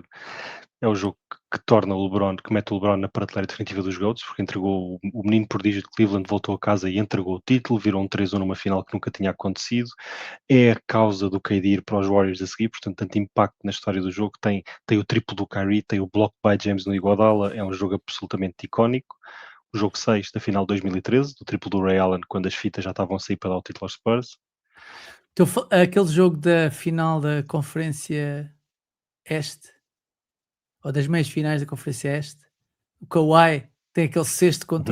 é o jogo que torna o LeBron, que mete o LeBron na prateleira definitiva dos GOATs, porque entregou o menino prodígio de Cleveland, voltou a casa e entregou o título, virou um 3-1 numa final que nunca tinha acontecido. É a causa do KD ir para os Warriors a seguir, portanto, tanto impacto na história do jogo. Tem o triplo do Kyrie, tem o bloco by James no Iguodala, é um jogo absolutamente icónico. O jogo 6 da final de 2013, do triplo do Ray Allen, quando as fitas já estavam a sair para dar o título aos Spurs. Aquele jogo da final da Conferência Este, ou das meias finais da Conferência Este, o Kawhi tem aquele cesto Uhum.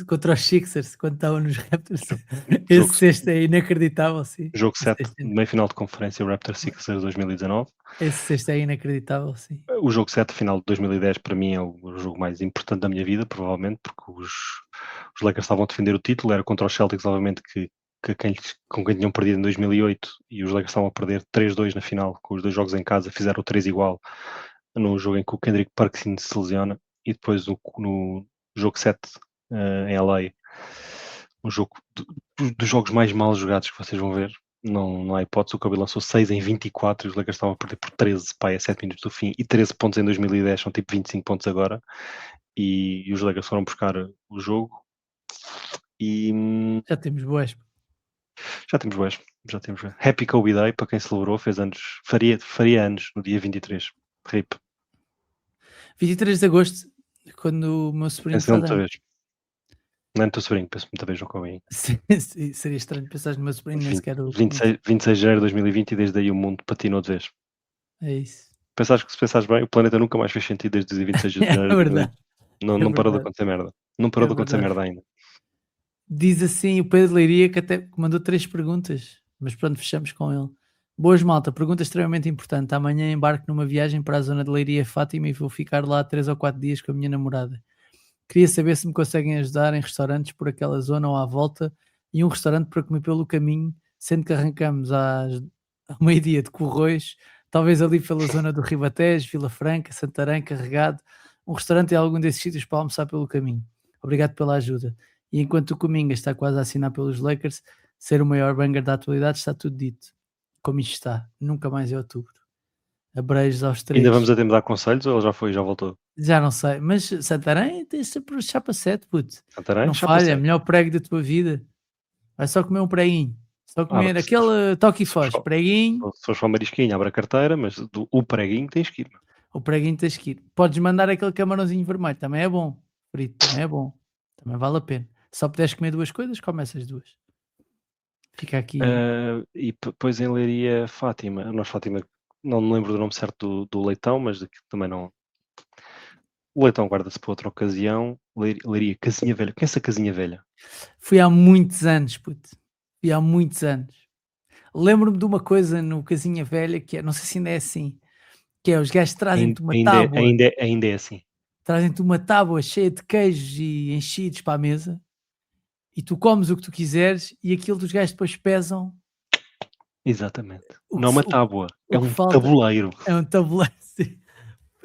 contra os Sixers quando estavam nos Raptors. Jogo, Esse cesto é inacreditável, sim. jogo Esse 7, cesto é, meia final de conferência, Raptors Sixers 2019. esse cesto é inacreditável, sim. O jogo 7, final de 2010, para mim é o jogo mais importante da minha vida, provavelmente, porque os Lakers estavam a defender o título, era contra os Celtics, obviamente, com quem tinham perdido em 2008, e os Lakers estavam a perder 3-2 na final, com os dois jogos em casa, fizeram o 3 igual, no jogo em que o Kendrick Perkins se lesiona, e depois no jogo 7, em LA, um jogo dos jogos mais mal jogados que vocês vão ver. Não há hipótese. O Kobe lançou 6 em 24 e os Lakers estavam a perder por 13, pá, a 7 minutos do fim. E 13 pontos em 2010 são tipo 25 pontos agora. E os Lakers foram buscar o jogo. E Já temos boas. já temos boas. Já temos boas. Happy Kobe Day para quem celebrou. Fez anos. Faria anos no dia 23. RIP. 23 de agosto, quando o meu sobrinho Penso nele faz muita anos. vez. Não é no teu sobrinho, penso muita vez no Kobe. Sim, seria estranho pensar no meu sobrinho, nem sequer o conheço. 26 de janeiro de 2020 e desde aí o mundo patinou de vez. É isso. Se pensares bem, o planeta nunca mais fez sentido desde o dia 26 de É janeiro de 2020. verdade, é Não parou de verdade, acontecer merda. Não parou é de acontecer verdade. merda ainda. Diz assim o Pedro Leiria que até mandou 3 perguntas, mas pronto, fechamos com ele. Boas malta, pergunta extremamente importante. Amanhã embarco numa viagem para a zona de Leiria Fátima e vou ficar lá 3 ou 4 dias com a minha namorada. Queria saber se me conseguem ajudar em restaurantes por aquela zona ou à volta e um restaurante para comer pelo caminho, sendo que arrancamos ao meio-dia de Corroios, talvez ali pela zona do Ribatejo, Vila Franca, Santarém, Carregado, um restaurante em algum desses sítios para almoçar pelo caminho. Obrigado pela ajuda. E enquanto o Cominga está quase a assinar pelos Lakers, ser o maior banger da atualidade, está tudo dito. Como isto está, nunca mais é outubro. Abreijos aos Ainda vamos três. a tempo de dar conselhos ou ele já foi, já voltou? Já não sei, mas Santarém tem sempre o chapa 7, puto. Santarém? Não Já falha, passei. melhor prego da tua vida. Vai só comer um preguinho. Só comer Abre, se fores, aquele toque e se fores, foz. para- Preguinho, se fores para o marisquinho, abre a carteira, mas o preguinho tens que ir. Meu. o preguinho tens que ir. Podes mandar aquele camarãozinho vermelho, também é bom. Frito, também é bom. Também vale a pena. Se só puderes comer duas coisas, come essas duas. Fica aqui. E depois em Leiria, Fátima. Nós, Fátima, não me lembro do nome certo do Leitão, mas daqui também não. O Leitão guarda-se para outra ocasião. Leiria, Casinha Velha. Conhece a Casinha Velha? Fui há muitos anos, puto. Fui há muitos anos. Lembro-me de uma coisa no Casinha Velha que é, não sei se ainda é assim, que é os gajos trazem-te uma tábua, Ainda é assim. trazem-te uma tábua cheia de queijos e enchidos para a mesa e tu comes o que tu quiseres e aquilo dos gajos depois pesam Exatamente. o Não é que, uma o, tábua, é o que um falta. tabuleiro. É um tabuleiro.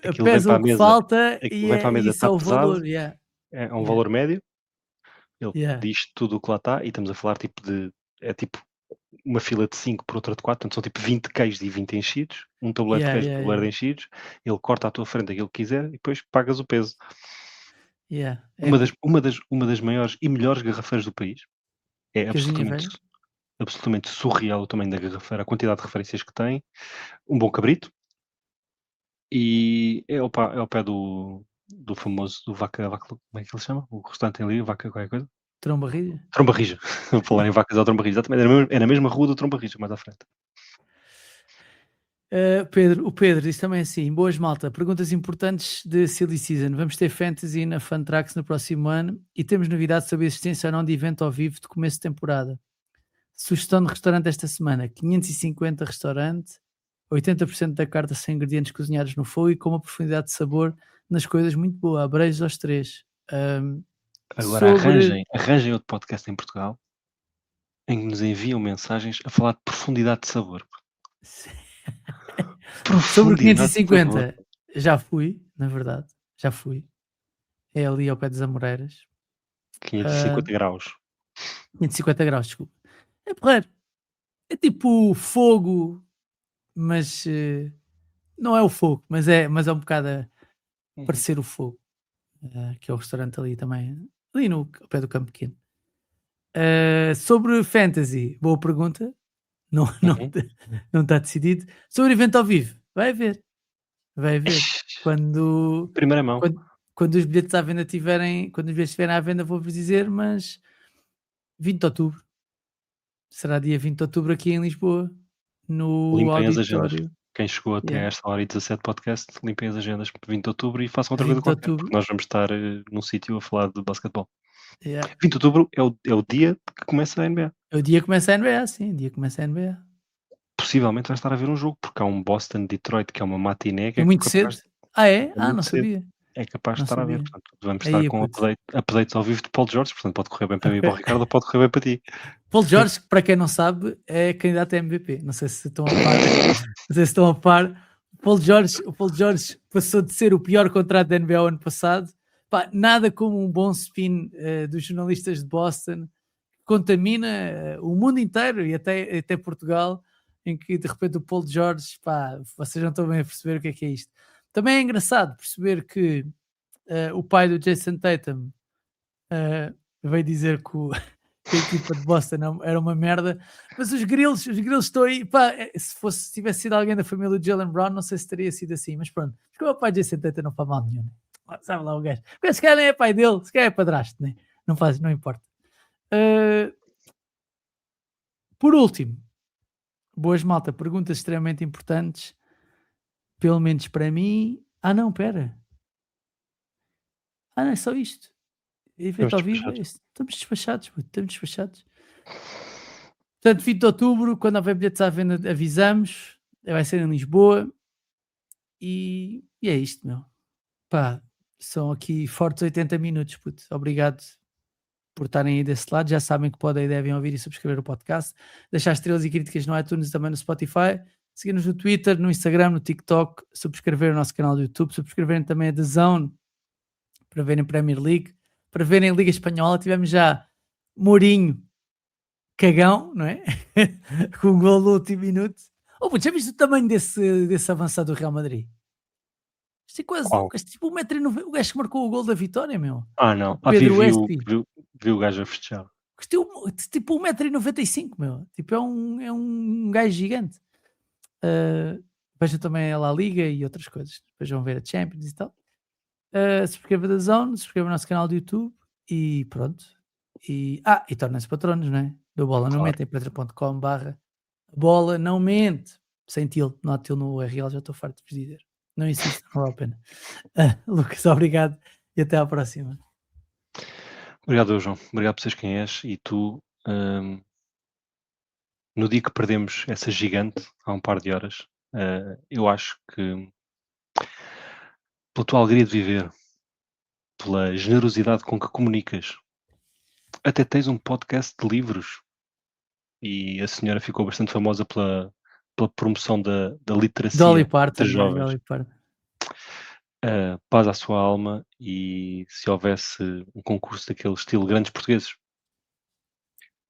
Aquilo vem Pesam para a o que mesa. falta Aquilo e vem para a mesa, isso está é o pesado, valor. Yeah, é um yeah, valor médio. Ele yeah, diz tudo o que lá está e estamos a falar tipo de. É tipo uma fila de 5 por outra de 4, portanto são tipo 20 queijos e 20 enchidos, um tabuleiro de yeah, queijo, um yeah, tabuleiro de yeah, enchidos, ele corta à tua frente aquilo que quiser e depois pagas o peso. yeah. É Uma das maiores e melhores garrafeiras do país. É Casinha absolutamente, Velha. absolutamente surreal o tamanho da garrafeira, a quantidade de referências que tem, um bom cabrito e é ao pé do famoso do Vaca, como é que ele chama? O restaurante ali, Vaca qualquer coisa? Tromba Rija. Tromba Rija. Vou falar em vacas ao Tromba Rija, exatamente, é na mesma rua do Tromba Rija, mais à frente. O Pedro disse também assim: boas malta, perguntas importantes de Silly Season. Vamos ter Fantasy na Fantrax no próximo ano e temos novidades sobre a existência ou não de evento ao vivo de começo de temporada. Sugestão de restaurante esta semana: 550 restaurante, 80% da carta sem ingredientes cozinhados no fogo e com uma profundidade de sabor nas coisas muito boa. Abreijos aos três. Agora Sobre. arranjem outro podcast em Portugal em que nos enviam mensagens a falar de profundidade de sabor. Sobre o Profundidade de sabor. 550, já fui, na verdade, já fui. É ali ao pé das Amoreiras. 550 graus. 550 graus, desculpa. É porreiro. É tipo fogo, mas não é o fogo, mas é um bocado a Uhum, parecer o fogo, que é o restaurante ali também, ali no ao pé do Campo Pequeno. Sobre Fantasy, boa pergunta. Não, não, uhum. não está decidido. Sobre evento ao vivo, vai haver, vai haver. Quando, Primeira mão. quando os bilhetes à venda quando os bilhetes estiverem à venda, vou-vos dizer, mas 20 de outubro, será dia 20 de outubro aqui em Lisboa, no Limpem as agendas. auditório. Quem chegou até Yeah, esta hora e 17 podcast, limpem as agendas para 20 de outubro e façam outra coisa 20 de qualquer, porque outubro. nós vamos estar num sítio a falar de basquetebol. Yeah. 20 de outubro é o dia que começa a NBA. É o dia que começa a NBA, sim, o dia que começa a NBA. Possivelmente vai estar a ver um jogo, porque há um Boston-Detroit que é uma matiné que É é muito capaz, cedo? Ah, é? é Ah, não muito cedo, sabia, é capaz de não estar a ver. sabia. Portanto, vamos estar Aí, com putz. updates ao vivo de Paul George, portanto pode correr bem para mim e para o Ricardo, ou pode correr bem para ti. Paul George, que para quem não sabe, é candidato a MVP. Não sei se estão a par. Não sei se estão a par. O Paul George passou de ser o pior contrato da NBA o ano passado. Pá, nada como um bom spin dos jornalistas de Boston, contamina o mundo inteiro e até Portugal, em que de repente o Paul George, pá, vocês não estão bem a perceber o que é isto. Também é engraçado perceber que o pai do Jason Tatum veio dizer que a equipa de Boston era uma merda, mas os grilos estão aí, pá, se tivesse sido alguém da família do Jalen Brown, não sei se teria sido assim, mas pronto, porque o meu pai Jason Tatum não faz mal nenhum, né? Sabe lá o gajo, porque se calhar nem é pai dele, se calhar é padrasto, né? Não importa. Uh, por último, boas malta, perguntas extremamente importantes, pelo menos para mim. Ah não, pera, não é só isto, Estamos evento ao vivo é despachados. isto. Estamos despachados, puto, estamos despachados. Portanto, 20 de outubro, quando houver bilhetes à venda, avisamos. Vai ser em Lisboa. E é isto, meu. Pá, são aqui fortes 80 minutos, puto. Obrigado por estarem aí desse lado. Já sabem que podem e devem ouvir e subscrever o podcast. Deixar estrelas e críticas no iTunes e também no Spotify. Seguir-nos no Twitter, no Instagram, no TikTok. Subscrever o nosso canal do YouTube. Subscreverem também a The Zone para verem Premier League. Para verem a Liga Espanhola. Tivemos já Mourinho cagão, não é? Com o gol no último minuto. Oh, puto, já viste o tamanho desse avançado do Real Madrid? Isto é quase, Qual? isto é tipo 1,90 m. O gajo que marcou o gol da vitória, meu. Não. O Pedro Westby. Vi o gajo a festejar. Isto é tipo 1,95 m, meu. Tipo, é um gajo gigante. Vejam também a La Liga e outras coisas. Depois vão ver a Champions e tal. Subscreva da Zone, subscreva o nosso canal do YouTube e pronto. E tornem-se patronos, não é? do Bola Não Claro. Mente, em patreon.com/bola não mente. Sem til, não há til no URL, já estou farto de vos dizer. Não insista, não vale a pena. Lucas, obrigado e até à próxima. Obrigado, João. Obrigado por seres quem és. E tu, no dia que perdemos essa gigante, há um par de horas, eu acho que pela tua alegria de viver, pela generosidade com que comunicas, até tens um podcast de livros e a senhora ficou bastante famosa pela promoção da Dolly literacia Parton, entre não é? jovens. Dolly Parton. Paz à sua alma, e se houvesse um concurso daquele estilo Grandes Portugueses,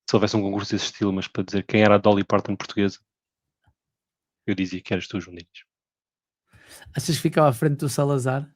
se houvesse um concurso desse estilo, mas para dizer quem era a Dolly Parton portuguesa, eu dizia que eras tu, João Dias. Achas que ficava à frente do Salazar?